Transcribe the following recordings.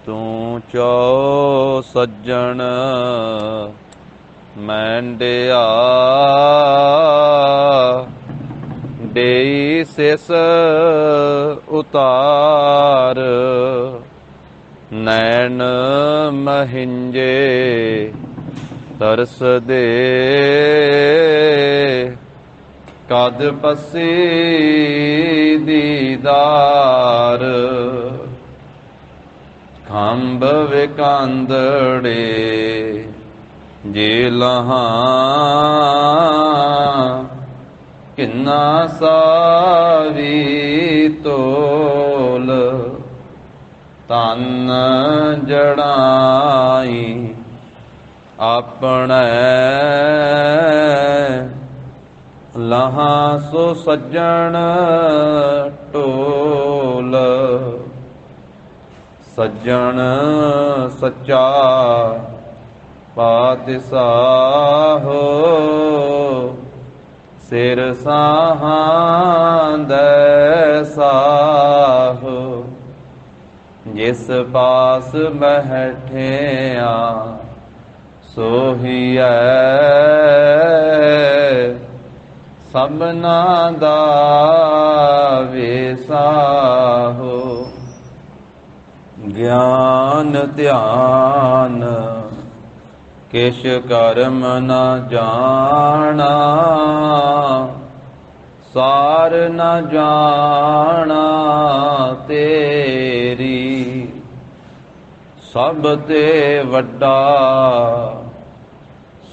ਤੂੰ ਚੋ ਸੱਜਣ ਮੈਂਡਿਆ ਦੇਈ ਸਿਸ ਉਤਾਰ ਨੈਣ ਮਹਿੰਜੇ ਤਰਸ ਦੇ ਕਦ ਪਸੀ ਦੀਦਾਰ ਖੰਭ ਵਿਕਾਂਦੜੇ ਜੇ ਲਹਾਂ ਕਿੰਨਾ ਸਾਵੀ ਤੋਲ ਤਨ ਜੜਾਈ ਆਪਣੇ ਲਹਾਂ ਸੋ ਸੱਜਣ ਢੋਲ ਸੱਜਣ ਸੱਚਾ ਪਾਤਿਸਾਹ ਸਿਰ ਸਾਹਾਂ ਦੈ ਸਾਹ ਜਿਸ ਪਾਸ ਬੈਠਿਆ ਸੋਹੀਐ ਸਭਨਾ ਦਾ ਵੇਸਾਹੋ ਗਿਆਨ ਧਿਆਨ ਕਿਛ ਕਰਮ ਨ ਜਾਣਾ ਸਾਰ ਨ ਜਾਣਾ ਤੇਰੀ ਸਭ ਤੇ ਵੱਡਾ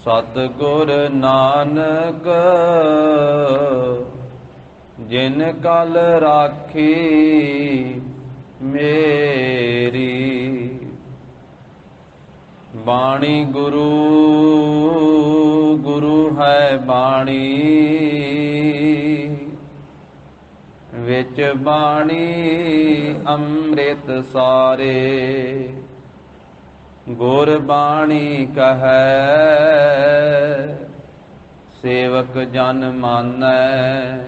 ਸਤਿਗੁਰ ਨਾਨਕ ਜਿਨ ਕਲ ਰਾਖੀ ਮੇਰੀ ਬਾਣੀ ਗੁਰੂ ਗੁਰੂ ਹੈ ਬਾਣੀ ਵਿੱਚ ਬਾਣੀ ਅੰਮ੍ਰਿਤ ਸਾਰੇ ਗੁਰ ਬਾਣੀ ਕਹੈ ਸੇਵਕ ਜਨ ਮਾਨੈ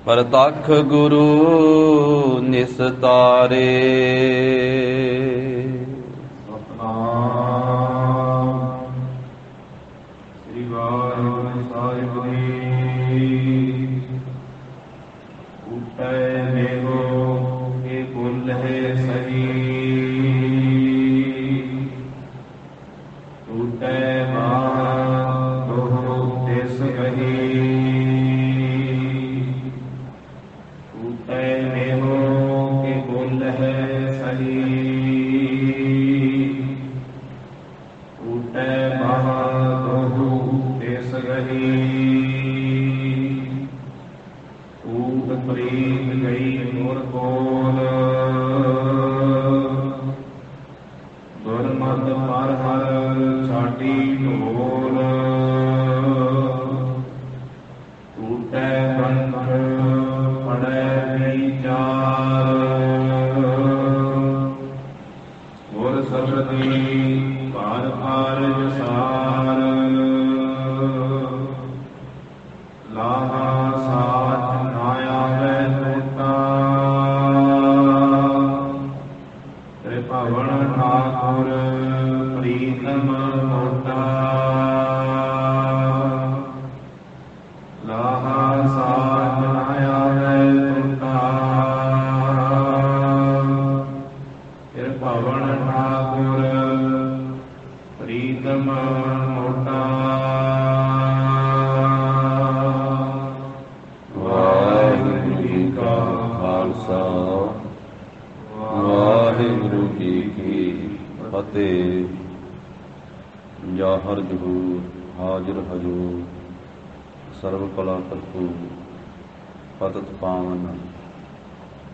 ਪ੍ਰਤੱਖ ਗੁਰੂ ਨਿਸਤਾਰੇ ਸ੍ਰੀ ਵਾਹਿਗੁਰੂ ਸਾਹਿਬ ਜੀ ਉਟੈ ਮੇਗੋ ਕੇ ਕੁਲ ਹੈ ਸਹੀ ਉਟੈ ਮਾਂ ਦੋਹ ਤਿਸ ਕਹੀ ਉਟੈ ਮੇਗੋ ਕੇ ਕੁਲ ਹੈ ਸਹੀ ਉਟੈ ਮਾਂ ਊਟ ਪ੍ਰੀਤ ਗਈ ਗੁਰ ਕੋਲ ਗੁਰਮਤਿ ਪਰ ਹਰ ਛਾਟੀ ਢੋਲ ਟੂਟੈ ਬੰਧ ਪੜੈ ਵਿਚਾਰ ਗੁਰ ਸਬਦੀ ਭਾਰ ਭਾਰ ਜਸਾਰ ਲਾਹਾ ਸਾਥ ਨਾ ਆਵੈ ਟੋਟਾ ਤ੍ਰਿਭਵਨ ਠਾਕੁਰ ਪ੍ਰੀਤਮ ਮੋਟਾ ਲਾਹਾ ਸਾਥ ਨਾ ਆਵੈ ਟੋਟਾ ਤ੍ਰਿਭਵਨ ਠਾਕੁਰ ਪ੍ਰੀਤਮ ਮੋਟਾ ਵਾਹਿਗੁਰੂ ਜੀ ਕੀ ਫਤਿਹ। ਜਾਹਰ ਜਹੂਰ ਹਾਜ਼ਰ ਹਜੂਰ ਸਰਬ ਕਲਾ ਕਰਤੂ ਪਤਿਤ ਪਾਵਨ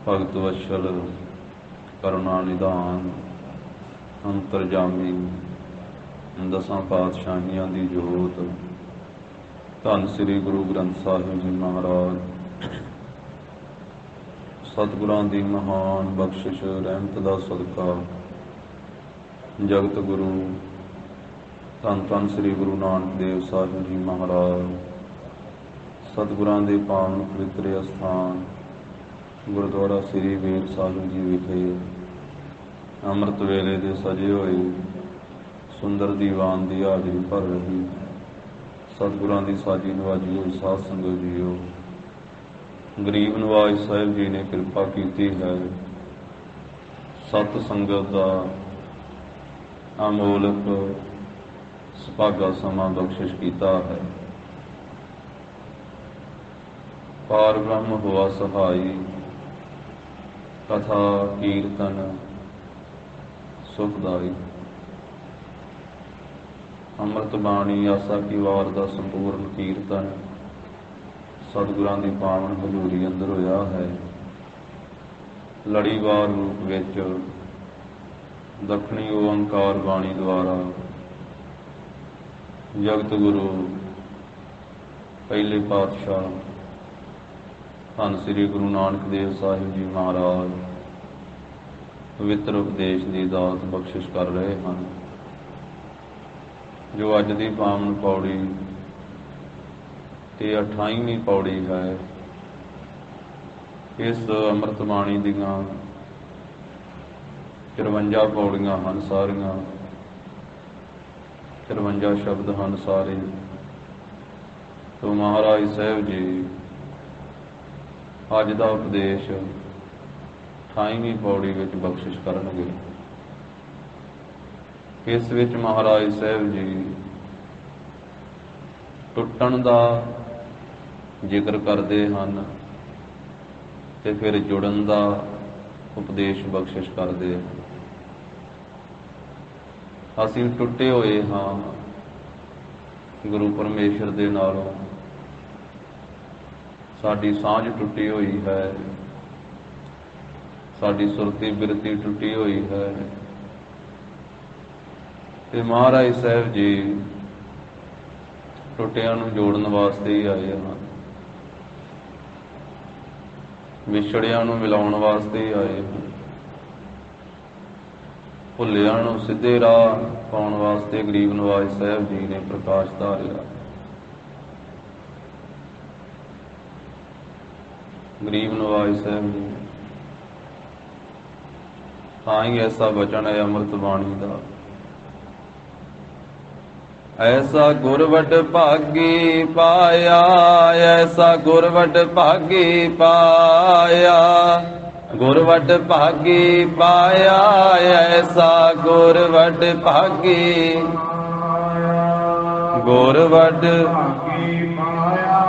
ਭਗਤ ਵਸ਼ਲ ਕਰੁਣਾ ਨਿਧਾਨ ਅੰਤਰਜਾਮੀ ਦਸਾਂ ਪਾਤਸ਼ਾਹੀਆਂ ਦੀ ਜੋਤ ਧੰਨ ਸ੍ਰੀ ਗੁਰੂ ਗ੍ਰੰਥ ਸਾਹਿਬ ਜੀ ਮਹਾਰਾਜ ਸਤਿਗੁਰਾਂ ਦੀ ਮਹਾਨ ਬਖਸ਼ਿਸ਼ ਰਹਿਮਤ ਦਾ ਸਦਕਾ ਜਗਤ ਗੁਰੂ ਧੰਨ ਧੰਨ ਸ੍ਰੀ ਗੁਰੂ ਨਾਨਕ ਦੇਵ ਸਾਹਿਬ ਜੀ ਮਹਾਰਾਜ ਸਤਿਗੁਰਾਂ ਦੇ ਪਾਵਨ ਪਵਿੱਤਰ ਅਸਥਾਨ ਗੁਰਦੁਆਰਾ ਸ੍ਰੀ ਬੇਰ ਸਾਹਿਬ ਜੀ ਵਿਖੇ ਅੰਮ੍ਰਿਤ ਵੇਲੇ ਦੇ ਸਜੇ ਹੋਏ ਸੁੰਦਰ ਦੀਵਾਨ ਦੀ ਹਾਜ਼ਰੀ ਭਰ ਰਹੀ ਸਤਿਗੁਰਾਂ ਦੀ ਸਾਜੀ ਨਵਾਜੀ ਹੋਈ ਸਾਧ ਸੰਗਤ ਜੀਓ, ਗਰੀਬ ਨਵਾਜ ਸਾਹਿਬ ਜੀ ਨੇ ਕਿਰਪਾ ਕੀਤੀ ਹੈ। ਸਤ ਸੰਗਤ ਦਾ ਅਮੋਲਕ ਸੁਭਾਗਾ ਸਮਾਂ ਬਖਸ਼ਿਸ਼ ਕੀਤਾ ਹੈ। ਪਾਰ ਬ੍ਰਹਮ ਹੋਆ ਸਹਾਈ, ਕਥਾ ਕੀਰਤਨ ਸੁਖਦਾਈ। ਅੰਮ੍ਰਿਤ ਬਾਣੀ ਆਸਾ ਕੀ ਵਾਰ ਦਾ ਸੰਪੂਰਨ ਕੀਰਤਨ ਸਤਿਗੁਰਾਂ ਦੀ ਪਾਵਨ ਹਜ਼ੂਰੀ ਅੰਦਰ ਹੋਇਆ ਹੈ। ਲੜੀਵਾਰ ਰੂਪ ਵਿੱਚ ਦੱਖਣੀ ਓਅੰਕਾਰ ਬਾਣੀ ਦੁਆਰਾ ਜਗਤ ਗੁਰੂ ਪਹਿਲੇ ਪਾਤਸ਼ਾਹ ਧੰਨ ਸ੍ਰੀ ਗੁਰੂ ਨਾਨਕ ਦੇਵ ਸਾਹਿਬ ਜੀ ਮਹਾਰਾਜ ਪਵਿੱਤਰ ਉਪਦੇਸ਼ ਦੀ ਦਾਤ ਬਖਸ਼ਿਸ਼ ਕਰ ਰਹੇ ਹਨ। ਜੋ ਅੱਜ ਦੀ ਪਾਵਨ ਪੌੜੀ ਤੇ 28ਵੀਂ ਪੌੜੀ ਹੈ। ਇਸ ਅੰਮ੍ਰਿਤ ਬਾਣੀ ਦੀਆਂ 53 ਪੌੜੀਆਂ ਹਨ ਸਾਰੀਆਂ, 53 ਸ਼ਬਦ ਹਨ ਸਾਰੇ। ਤੋ ਮਹਾਰਾਜ ਸਾਹਿਬ ਜੀ ਅੱਜ ਦਾ ਉਪਦੇਸ਼ 28ਵੀਂ ਪੌੜੀ ਵਿੱਚ ਬਖਸ਼ਿਸ਼ ਕਰਨਗੇ। ਇਸ ਵਿੱਚ ਮਹਾਰਾਜ ਸਾਹਿਬ ਜੀ ਟੁੱਟਣ ਦਾ ਜ਼ਿਕਰ ਕਰਦੇ ਹਨ ਤੇ ਫਿਰ ਜੁੜਨ ਦਾ ਉਪਦੇਸ਼ ਬਖਸ਼ਿਸ਼ ਕਰਦੇ ਹਨ। ਅਸੀਂ ਟੁੱਟੇ ਹੋਏ ਹਾਂ ਗੁਰੂ ਪਰਮੇਸ਼ਰ ਦੇ ਨਾਲੋਂ, ਸਾਡੀ ਸਾਂਝ ਟੁੱਟੀ ਹੋਈ ਹੈ, ਸਾਡੀ ਸੁਰਤੀ ਬਿਰਤੀ ਟੁੱਟੀ ਹੋਈ ਹੈ ਤੇ ਮਹਾਰਾਜ ਸਾਹਿਬ ਜੀ ਟੁੱਟਿਆਂ ਨੂੰ ਜੋੜਨ ਵਾਸਤੇ ਹੀ ਆਏ ਹਨ, ਵਿਛੜਿਆਂ ਨੂੰ ਮਿਲਾਉਣ ਵਾਸਤੇ ਹੀ ਆਏ ਹਨ, ਭੁੱਲਿਆਂ ਨੂੰ ਸਿੱਧੇ ਰਾਹ ਪਾਉਣ ਵਾਸਤੇ ਗਰੀਬ ਨਵਾਜ ਸਾਹਿਬ ਜੀ ਨੇ ਪ੍ਰਕਾਸ਼ ਧਾਰਿਆ। ਗਰੀਬ ਨਵਾਜ ਸਾਹਿਬ ਜੀ ਤਾਂ ਹੀ ਐਸਾ ਬਚਨ ਹੈ ਅੰਮ੍ਰਿਤ ਬਾਣੀ ਦਾ, ਐਸਾ ਗੁਰਵਟ ਭਾਗੀ ਪਾਇਆ, ਐਸਾ ਗੁਰਵਟ ਭਾਗੀ ਪਾਇਆ, ਗੁਰਵਟ ਭਾਗੀ ਪਾਇਆ, ਐਸਾ ਗੁਰਵਟ ਭਾਗੀ, ਗੁਰਵਟ ਭਾਗੀ ਪਾਇਆ,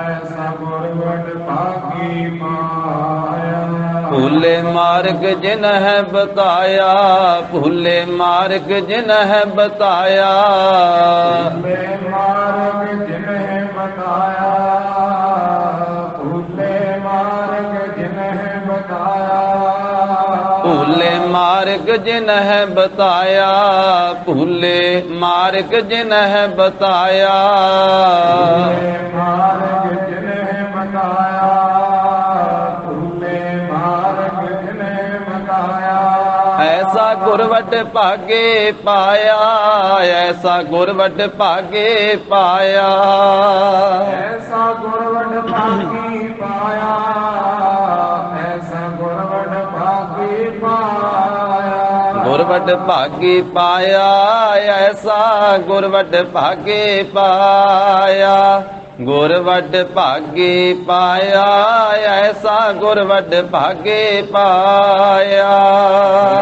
ਐਸਾ ਗੁਰਵਟ ਭਾਗੀ ਪਾਇਆ। ਭੂਲੇ ਮਾਰਗ ਜਿਨ ਹੈ ਬਤਾਇਆ, ਭੂਲੇ ਮਾਰਗ ਜਿਨ ਹੈ ਬਤਾਇਆ, ਭੂਲੇ ਮਾਰਗ ਜਿਨ ਹੈ ਬਤਾਇਆ, ਭੂਲੇ ਮਾਰਗ ਜਿਨ ਹੈ ਬਤਾਇਆ, ਭੂਲੇ ਮਾਰਗ ਜਿਨ ਹੈ ਬਤਾਇਆ, ਭੂਲੇ ਮਾਰਗ ਜਿਨ ਹੈ ਬਤਾਇਆ, ਭੂਲੇ ਮਾਰਗ ਜਿਨ ਹੈ ਬਤਾਇਆ, ਭੂਲੇ ਮਾਰਗ ਜਿਨ ਹੈ ਬਤਾਇਆ। ਐਸਾ ਗੁਰਵਟ ਭਾਗੇ ਪਾਇਆ, ਐਸਾ ਗੁਰਵਟ ਭਾਗੇ ਪਾਇਆ, ਐਸਾ ਗੁਰਵਟ ਭਾਗੀ ਪਾਇਆ, ਐਸਾ ਗੁਰਵਟ ਭਾਗੀ ਪਾਇਆ। ਗੁਰਵਟ ਭਾਗੀ ਪਾਇਆ, ਐਸਾ ਗੁਰਵਟ ਭਾਗੇ ਪਾਇਆ, ਗੁਰਵਟ ਭਾਗੇ ਪਾਇਆ, ਐਸਾ ਗੁਰਵਟ ਭਾਗੇ ਪਾਇਆ,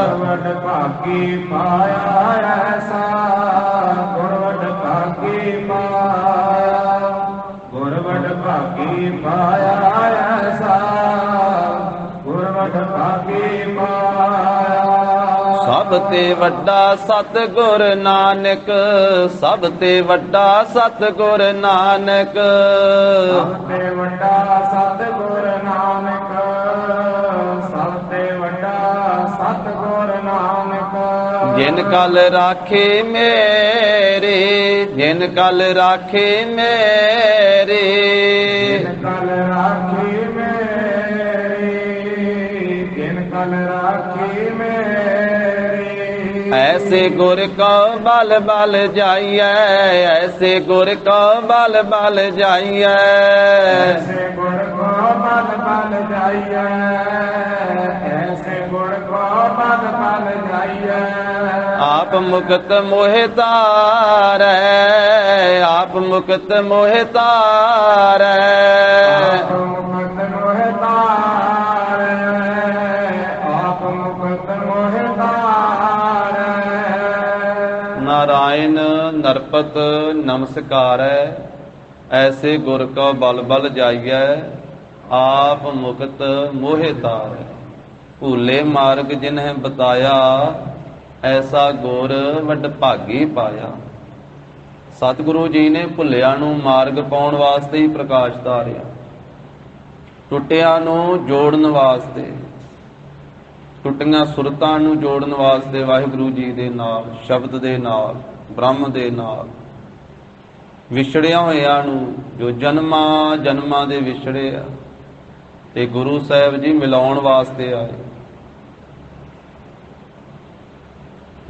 ਗੁਰਵਟ ਭਾਗੀ ਪਾਇਆ, ਐਸਾ ਗੁਰਵਟ ਭਾਗੀ ਪਾਇਆ, ਗੁਰਵਟ ਭਾਗੀ ਪਾਇਆ, ਐਸਾ ਗੁਰਵਟ ਭਾਗੀ ਪਾਇਆ। ਸਭ ਤੇ ਵੱਡਾ ਸਤਿਗੁਰ ਨਾਨਕ, ਸਭ ਤੇ ਵੱਡਾ ਸਤਿਗੁਰ ਨਾਨਕ, ਸਭ ਤੇ ਵੱਡਾ ਸਤਿਗੁਰ ਨਾਨਕ, ਸਭ ਤੇ ਵੱਡਾ ਸਤਿਗੁਰ ਨਾਨਕ। ਜਿਨ ਕਲ ਰਾਖੇ ਮੇਰੇ, ਜਿਨ ਕਲ ਰਾਖੇ ਮੇਰੇ, ਜਿਨ ਕਲ ਰਾਖੀ ਮੇਰੀ, ਜਿਨ ਕਲ ਰਾਖੀ ਮੇਰੀ। ऐसे गुर को बल बल जाइए, ऐसे गुर को बल बल जाइए, ऐसे गुर को बल बल जाइए, ऐसे गुण को पद पद जाइए आप मुक्त मोहे तारै आप मुक्त मोहे तारै आप मुक्त मोहे तारै आप मुक्त मोहे तारै नारायण नरपत नमस्कारੈ ऐसे गुर को बल बल जाइए आप मुक्त मोहे तारै भूले मार्ग जिन्हें बताया ऐसा गुर ਵੱਡ ਭਾਗੀ ਪਾਇਆ। ਸਤਿਗੁਰੂ ਜੀ ਨੇ ਭੁੱਲਿਆਂ ਨੂੰ ਮਾਰਗ ਪਾਉਣ ਵਾਸਤੇ ਹੀ ਪ੍ਰਕਾਸ਼ ਧਾਰਿਆ, ਟੁੱਟਿਆਂ ਨੂੰ ਜੋੜਨ ਵਾਸਤੇ, ਟੁੱਟੀਆਂ ਸੁਰਤਾਂ ਨੂੰ ਜੋੜਨ ਵਾਸਤੇ ਵਾਹਿਗੁਰੂ ਜੀ ਦੇ ਨਾਲ, ਸ਼ਬਦ ਦੇ ਨਾਲ, ਬ੍ਰਹਮ ਦੇ ਨਾਲ, ਵਿਛੜਿਆ ਹੋਇਆਂ ਨੂੰ ਜੋ ਜਨਮਾਂ ਜਨਮਾਂ ਦੇ ਵਿਛੜੇ ਆ ਤੇ ਗੁਰੂ ਸਾਹਿਬ ਜੀ ਮਿਲਾਉਣ ਵਾਸਤੇ ਆਏ।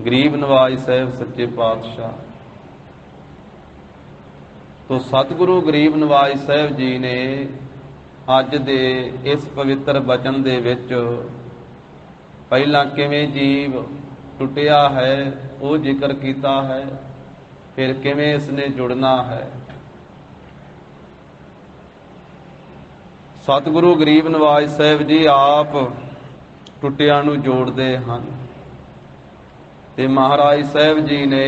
ਗਰੀਬ ਨਵਾਜ ਸਾਹਿਬ ਸੱਚੇ ਪਾਤਸ਼ਾਹ ਤੋਂ ਸਤਿਗੁਰੂ ਗਰੀਬ ਨਵਾਜ ਸਾਹਿਬ ਜੀ ਨੇ ਅੱਜ ਦੇ ਇਸ ਪਵਿੱਤਰ ਬਚਨ ਦੇ ਵਿੱਚ ਪਹਿਲਾਂ ਕਿਵੇਂ ਜੀਵ ਟੁੱਟਿਆ ਹੈ ਉਹ ਜ਼ਿਕਰ ਕੀਤਾ ਹੈ, ਫਿਰ ਕਿਵੇਂ ਇਸ ਨੇ ਜੁੜਨਾ ਹੈ। ਸਤਿਗੁਰੂ ਗਰੀਬ ਨਵਾਜ ਸਾਹਿਬ ਜੀ ਆਪ ਟੁੱਟਿਆਂ ਨੂੰ ਜੋੜਦੇ ਹਨ ਤੇ ਮਹਾਰਾਜ ਸਾਹਿਬ ਜੀ ਨੇ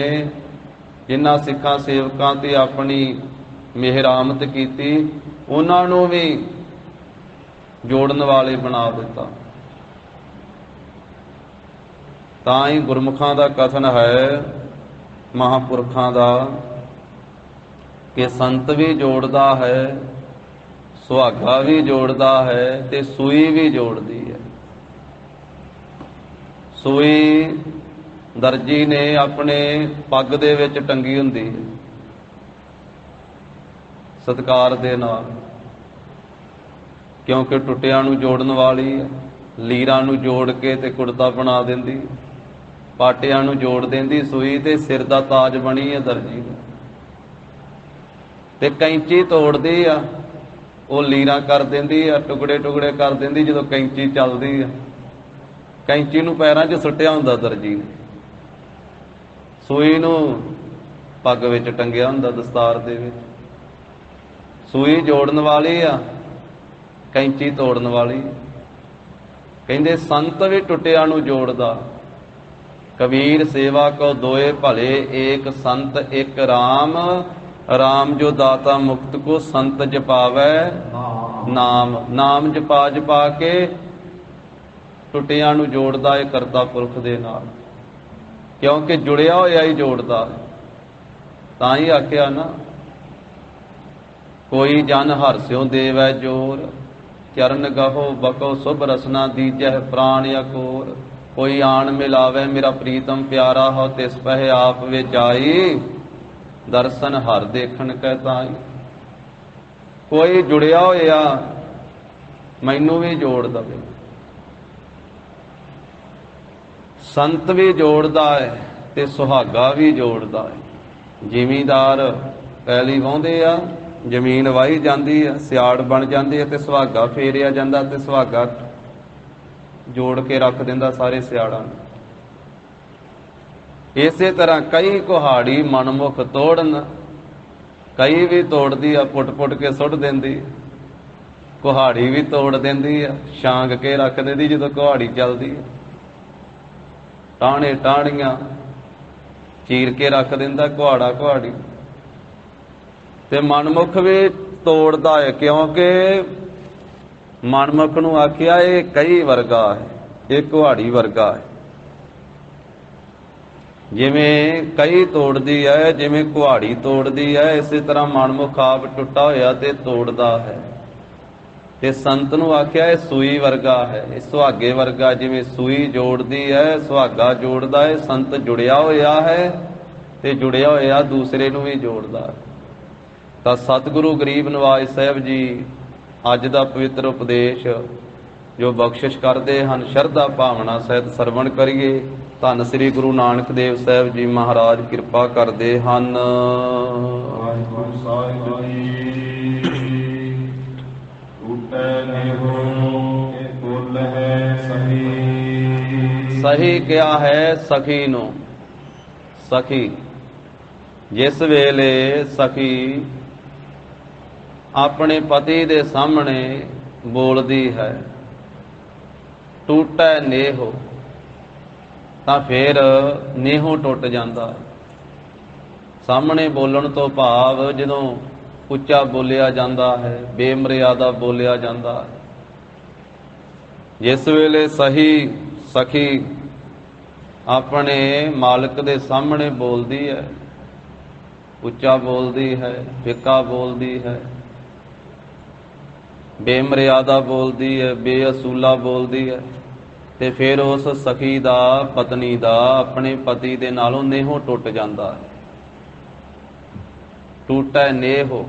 ਜਿਨ੍ਹਾਂ ਸਿੱਖਾਂ ਸੇਵਕਾਂ ਤੇ ਆਪਣੀ ਮਿਹਰਾਮਤ ਕੀਤੀ ਉਹਨਾਂ ਨੂੰ ਵੀ ਜੋੜਨ ਵਾਲੇ ਬਣਾ ਦਿੱਤਾ। ਤਾਂ ਹੀ ਗੁਰਮੁਖਾਂ ਦਾ ਕਥਨ ਹੈ, ਮਹਾਂਪੁਰਖਾਂ ਦਾ, ਕਿ ਸੰਤ ਵੀ ਜੋੜਦਾ ਹੈ, ਸੁਹਾਗਾ ਵੀ ਜੋੜਦਾ ਹੈ ਤੇ ਸੂਈ ਵੀ ਜੋੜਦੀ ਹੈ। ਸੂਈ ਦਰਜੀ ਨੇ ਆਪਣੇ ਪੱਗ ਦੇ ਵਿੱਚ ਟੰਗੀ ਹੁੰਦੀ ਹੈ ਸਤਿਕਾਰ ਦੇ ਨਾਲ, ਕਿਉਂਕਿ ਟੁੱਟਿਆਂ ਨੂੰ ਜੋੜਨ ਵਾਲੀ ਹੈ। ਲੀਰਾਂ ਨੂੰ ਜੋੜ ਕੇ ਤੇ ਕੁੜਤਾ ਬਣਾ ਦਿੰਦੀ, ਪਾਟਿਆਂ ਨੂੰ ਜੋੜ ਦਿੰਦੀ ਸੂਈ, ਤੇ ਸਿਰ ਦਾ ਤਾਜ ਬਣੀ ਹੈ ਦਰਜੀ ਨੂੰ। ਤੇ ਕੈਂਚੀ ਤੋੜਦੀ ਆ, ਉਹ ਲੀਰਾਂ ਕਰ ਦਿੰਦੀ ਆ, ਟੁਕੜੇ ਟੁਕੜੇ ਕਰ ਦਿੰਦੀ। ਜਦੋਂ ਕੈਂਚੀ ਚੱਲਦੀ ਆ, ਕੈਂਚੀ ਨੂੰ ਪੈਰਾਂ 'ਚ ਸੁੱਟਿਆ ਹੁੰਦਾ ਦਰਜੀ ਨੇ, ਸੂਈ ਨੂੰ ਪੱਗ ਵਿੱਚ ਟੰਗਿਆ ਹੁੰਦਾ ਦਸਤਾਰ ਦੇ ਵਿੱਚ। ਸੂਈ ਜੋੜਨ ਵਾਲੀ ਆ, ਕੈਂਚੀ ਤੋੜਨ ਵਾਲੀ। ਕਹਿੰਦੇ ਸੰਤ ਵੀ ਟੁੱਟਿਆਂ ਨੂੰ ਜੋੜਦਾ। ਕਬੀਰ ਸੇਵਾ ਕੋ ਦੋਏ ਭਲੇ, ਏਕ ਸੰਤ ਇੱਕ ਰਾਮ, ਰਾਮ ਜੋ ਦਾਤਾ ਮੁਕਤ ਕੋ ਸੰਤ ਜਪਾਵੈ ਨਾਮ। ਨਾਮ ਜਪਾ ਜਪਾ ਕੇ ਟੁੱਟਿਆਂ ਨੂੰ ਜੋੜਦਾ ਇਹ ਕਰਤਾ ਪੁਰਖ ਦੇ ਨਾਲ, ਕਿਉਂਕਿ ਜੁੜਿਆ ਹੋਇਆ ਹੀ ਜੋੜਦਾ। ਤਾਂ ਹੀ ਆਖਿਆ ਨਾ, ਕੋਈ ਜਨ ਹਰਸਿਓ ਦੇਵੈ ਜੋਰ, ਚਰਨ ਗਹੋ ਬਕੋ ਸੁਭ ਰਸਨਾ ਦੀਜੈ ਪ੍ਰਾਣ ਅਕੋਰ। ਕੋਈ ਆਣ ਮਿਲਾਵੇ ਮੇਰਾ ਪ੍ਰੀਤਮ ਪਿਆਰਾ ਹੋ, ਤਿਸ ਪਹਿ ਆਪ ਵਿੱਚ ਆਈ, ਦਰਸ਼ਨ ਹਰ ਦੇਖਣ ਕੈ ਤਾਈ। ਕੋਈ ਜੁੜਿਆ ਹੋਇਆ ਮੈਨੂੰ ਵੀ ਜੋੜ ਦਵੇ। ਸੰਤ ਵੀ ਜੋੜਦਾ ਹੈ ਤੇ ਸੁਹਾਗਾ ਵੀ ਜੋੜਦਾ ਹੈ। ਜ਼ਿਮੀਂਦਾਰ ਪੈਲੀ ਵਾਹੁੰਦੇ ਆ, ਜ਼ਮੀਨ ਵਾਹੀ ਜਾਂਦੀ ਆ, ਸਿਆੜ ਬਣ ਜਾਂਦੀ ਹੈ ਤੇ ਸੁਹਾਗਾ ਫੇਰਿਆ ਜਾਂਦਾ ਤੇ ਸੁਹਾਗਾ ਜੋੜ ਕੇ ਰੱਖ ਦਿੰਦਾ ਸਾਰੇ ਸਿਆੜਾਂ ਨੂੰ। ਇਸੇ ਤਰ੍ਹਾਂ ਕਈ ਕੁਹਾੜੀ ਮਨਮੁਖ ਤੋੜਨ, ਕਈ ਵੀ ਤੋੜਦੀ ਆ, ਪੁੱਟ ਪੁੱਟ ਕੇ ਸੁੱਟ ਦਿੰਦੀ। ਕੁਹਾੜੀ ਵੀ ਤੋੜ ਦਿੰਦੀ ਆ, ਛਾਂਗ ਕੇ ਰੱਖ ਦਿੰਦੀ ਜਦੋਂ ਕੁਹਾੜੀ ਚੱਲਦੀ ਆ। ਟਾਹਣੇ ਟਾਹਣੀਆਂ ਚੀਰ ਕੇ ਰੱਖ ਦਿੰਦਾ ਕੁਹਾੜਾ ਕੁਹਾੜੀ। ਤੇ ਮਨਮੁਖ ਵੀ ਤੋੜਦਾ ਹੈ, ਕਿਉਂਕਿ ਮਨਮੁਖ ਨੂੰ ਆਖਿਆ ਇਹ ਕਈ ਵਰਗਾ ਹੈ, ਇਹ ਕੁਹਾੜੀ ਵਰਗਾ ਹੈ। ਜਿਵੇਂ ਕਈ ਤੋੜਦੀ ਹੈ, ਜਿਵੇਂ ਕੁਹਾੜੀ ਤੋੜਦੀ ਹੈ, ਇਸੇ ਤਰ੍ਹਾਂ ਮਨਮੁਖ ਆਪ ਟੁੱਟਾ ਹੋਇਆ ਤੇ ਤੋੜਦਾ ਹੈ। ਤੇ ਸੰਤ ਨੂੰ ਆਖਿਆ ਇਹ ਸੂਈ ਵਰਗਾ ਹੈ, ਇਹ ਸੁਹਾਗੇ ਵਰਗਾ। ਜਿਵੇਂ ਸੂਈ ਜੋੜਦੀ ਹੈ, ਸੁਹਾਗਾ ਜੋੜਦਾ ਹੈ। ਸੰਤ ਜੁੜਿਆ ਹੋਇਆ ਹੈ ਤੇ ਜੁੜਿਆ ਹੋਇਆ ਦੂਸਰੇ ਨੂੰ ਵੀ ਜੋੜਦਾ ਹੈ। ਤਾਂ ਸਤਿਗੁਰੂ ਗਰੀਬ ਨਵਾਜ ਸਾਹਿਬ ਜੀ ਅੱਜ ਦਾ ਪਵਿੱਤਰ ਉਪਦੇਸ਼ ਜੋ ਬਖਸ਼ਿਸ਼ ਕਰਦੇ ਹਨ, ਸ਼ਰਧਾ ਭਾਵਨਾ ਸਹਿਤ ਸਰਵਣ ਕਰੀਏ। ਧੰਨ ਸ੍ਰੀ ਗੁਰੂ ਨਾਨਕ ਦੇਵ ਸਾਹਿਬ ਜੀ ਮਹਾਰਾਜ ਕਿਰਪਾ ਕਰਦੇ ਹਨ। ਵਾਹਿਗੁਰੂ ਸਾਹਿਬ ਜੀ। ਟੂਟੈ ਨਿਹੋ ਕੇ ਕੁਲ ਹੈ ਸਹੀ ਸਹੀ ਕਿਹਾ ਹੈ ਸਖੀ ਨੂੰ। ਸਖੀ, ਜਿਸ ਵੇਲੇ ਸਖੀ ਆਪਣੇ ਪਤੀ ਦੇ ਸਾਹਮਣੇ ਬੋਲਦੀ ਹੈ, ਟੁੱਟੈ ਨੇਹੋ, ਤਾਂ ਫਿਰ ਨੇਹੋਂ ਟੁੱਟ ਜਾਂਦਾ ਹੈ। ਸਾਹਮਣੇ ਬੋਲਣ ਤੋਂ ਭਾਵ ਜਦੋਂ ਉੱਚਾ ਬੋਲਿਆ ਜਾਂਦਾ ਹੈ, ਬੇਮਰਿਆਦਾ ਬੋਲਿਆ ਜਾਂਦਾ ਹੈ। ਜਿਸ ਵੇਲੇ ਸਖੀ ਆਪਣੇ ਮਾਲਕ ਦੇ ਸਾਹਮਣੇ ਬੋਲਦੀ ਹੈ, ਉੱਚਾ ਬੋਲਦੀ ਹੈ, ਫਿੱਕਾ ਬੋਲਦੀ ਹੈ, ਬੇਮਰਿਆਦਾ ਬੋਲਦੀ ਹੈ, ਬੇਅਸੂਲਾ ਬੋਲਦੀ ਹੈ, ਤੇ ਫਿਰ ਉਸ ਸਖੀ ਦਾ, ਪਤਨੀ ਦਾ ਆਪਣੇ ਪਤੀ ਦੇ ਨਾਲੋਂ ਨੇਹੋਂ ਟੁੱਟ ਜਾਂਦਾ ਹੈ। ਟੂਟੈ ਨੇਹੋ,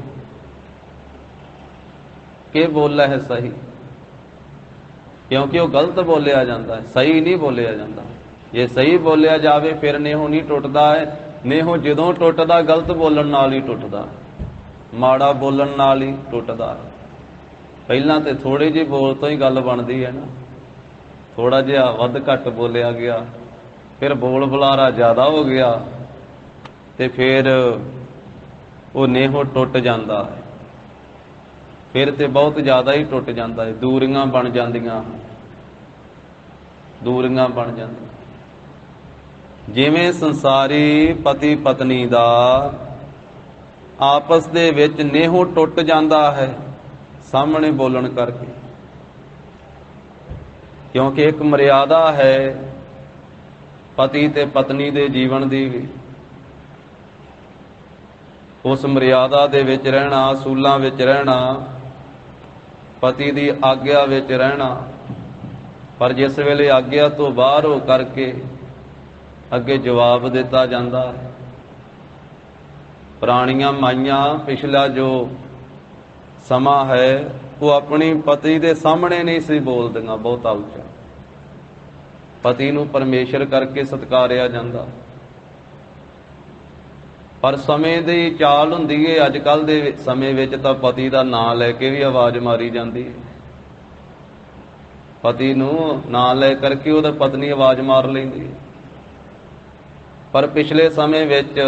ਕਿ ਬੋਲਾ ਹੈ ਸਹੀ, ਕਿਉਂਕਿ ਉਹ ਗਲਤ ਬੋਲਿਆ ਜਾਂਦਾ ਹੈ, ਸਹੀ ਨਹੀਂ ਬੋਲਿਆ ਜਾਂਦਾ। ਜੇ ਸਹੀ ਬੋਲਿਆ ਜਾਵੇ ਫਿਰ ਨੇਹੋਂ ਨਹੀਂ ਟੁੱਟਦਾ ਹੈ। ਨੇਹੋਂ ਜਦੋਂ ਟੁੱਟਦਾ ਗਲਤ ਬੋਲਣ ਨਾਲ ਹੀ ਟੁੱਟਦਾ, ਮਾੜਾ ਬੋਲਣ ਨਾਲ ਹੀ ਟੁੱਟਦਾ। ਪਹਿਲਾਂ ਤੇ ਥੋੜੇ ਜਿਹੇ ਬੋਲ ਤੋਂ ਹੀ ਗੱਲ ਬਣਦੀ ਹੈ ਨਾ, ਥੋੜਾ ਜਿਹਾ ਵੱਧ ਘੱਟ ਬੋਲਿਆ ਗਿਆ, ਫਿਰ ਬੋਲ ਬੁਲਾਰਾ ਜ਼ਿਆਦਾ ਹੋ ਗਿਆ, ਤੇ ਫਿਰ ਉਹ ਨੇਹੋਂ ਟੁੱਟ ਜਾਂਦਾ ਹੈ। ਫਿਰ ਤੇ ਬਹੁਤ ਜ਼ਿਆਦਾ ਹੀ ਟੁੱਟ ਜਾਂਦਾ ਹੈ, ਦੂਰੀਆਂ ਬਣ ਜਾਂਦੀਆਂ, ਦੂਰੀਆਂ ਬਣ ਜਾਂਦੀਆਂ। ਜਿਵੇਂ ਸੰਸਾਰੀ ਪਤੀ ਪਤਨੀ ਦਾ ਆਪਸ ਦੇ ਵਿੱਚ ਨੇਹੋਂ ਟੁੱਟ ਜਾਂਦਾ ਹੈ ਸਾਹਮਣੇ ਬੋਲਣ ਕਰਕੇ, ਕਿਉਂਕਿ ਇੱਕ ਮਰਿਆਦਾ ਹੈ ਪਤੀ ਤੇ ਪਤਨੀ ਦੇ ਜੀਵਨ ਦੀ ਵੀ। ਉਸ ਮਰਿਆਦਾ ਦੇ ਵਿੱਚ ਰਹਿਣਾ, ਅਸੂਲਾਂ ਵਿੱਚ ਰਹਿਣਾ, ਪਤੀ ਦੀ ਆਗਿਆ ਵਿੱਚ ਰਹਿਣਾ। ਪਰ ਜਿਸ ਵੇਲੇ ਆਗਿਆ ਤੋਂ ਬਾਹਰ ਹੋ ਕਰਕੇ ਅੱਗੇ ਜਵਾਬ ਦਿੱਤਾ ਜਾਂਦਾ ਹੈ, ਪੁਰਾਣੀਆਂ ਮਾਈਆਂ ਪਿਛਲਾ ਜੋ ਸਮਾਂ ਹੈ ਉਹ ਆਪਣੀ ਪਤੀ ਦੇ ਸਾਹਮਣੇ ਨਹੀਂ ਸੀ ਬੋਲਦੀਆਂ ਬਹੁਤਾ ਉੱਚਾ। ਪਤੀ ਨੂੰ ਪਰਮੇਸ਼ਰ ਕਰਕੇ ਸਤਿਕਾਰਿਆ ਜਾਂਦਾ। ਪਰ ਸਮੇਂ ਦੀ ਚਾਲ ਹੁੰਦੀ ਹੈ, ਅੱਜ ਕੱਲ੍ਹ ਦੇ ਸਮੇਂ ਵਿੱਚ ਤਾਂ ਪਤੀ ਦਾ ਨਾਂ ਲੈ ਕੇ ਵੀ ਆਵਾਜ਼ ਮਾਰੀ ਜਾਂਦੀ ਹੈ। ਪਤੀ ਨੂੰ ਨਾਂ ਲੈ ਕਰਕੇ ਉਹਦਾ ਪਤਨੀ ਆਵਾਜ਼ ਮਾਰ ਲੈਂਦੀ ਹੈ। ਪਰ ਪਿਛਲੇ ਸਮੇਂ ਵਿੱਚ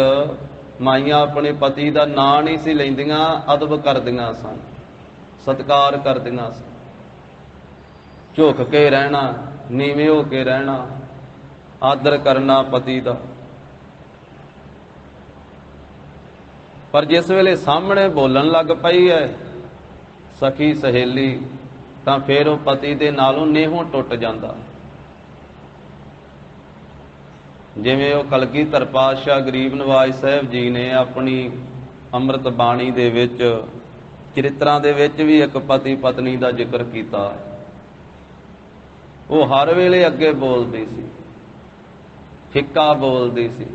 ਮਾਈਆਂ ਆਪਣੇ ਪਤੀ ਦਾ ਨਾਂ ਨਹੀਂ ਸੀ ਲੈਂਦੀਆਂ, ਅਦਬ ਕਰਦੀਆਂ ਸਨ, ਸਤਿਕਾਰ ਕਰਦੀਆਂ ਸਨ। ਝੁਕ ਕੇ ਰਹਿਣਾ, ਨੀਵੇਂ ਹੋ ਕੇ ਰਹਿਣਾ, ਆਦਰ ਕਰਨਾ ਪਤੀ ਦਾ। ਪਰ ਜਿਸ ਵੇਲੇ ਸਾਹਮਣੇ ਬੋਲਣ ਲੱਗ ਪਈ ਹੈ ਸਖੀ ਸਹੇਲੀ, ਤਾਂ ਫਿਰ ਉਹ ਪਤੀ ਦੇ ਨਾਲੋਂ ਨੇਹੋਂ ਟੁੱਟ ਜਾਂਦਾ। ਜਿਵੇਂ ਉਹ ਕਲਗੀਧਰ ਪਾਤਸ਼ਾਹ ਗਰੀਬ ਨਵਾਜ ਸਾਹਿਬ ਜੀ ਨੇ ਆਪਣੀ ਅੰਮ੍ਰਿਤ ਬਾਣੀ ਦੇ ਵਿੱਚ, ਚਰਿਤਰਾਂ ਦੇ ਵਿੱਚ ਵੀ ਇੱਕ ਪਤੀ ਪਤਨੀ ਦਾ ਜ਼ਿਕਰ ਕੀਤਾ। ਉਹ ਹਰ ਵੇਲੇ ਅੱਗੇ ਬੋਲਦੀ ਸੀ, ਫਿੱਕਾ ਬੋਲਦੀ ਸੀ,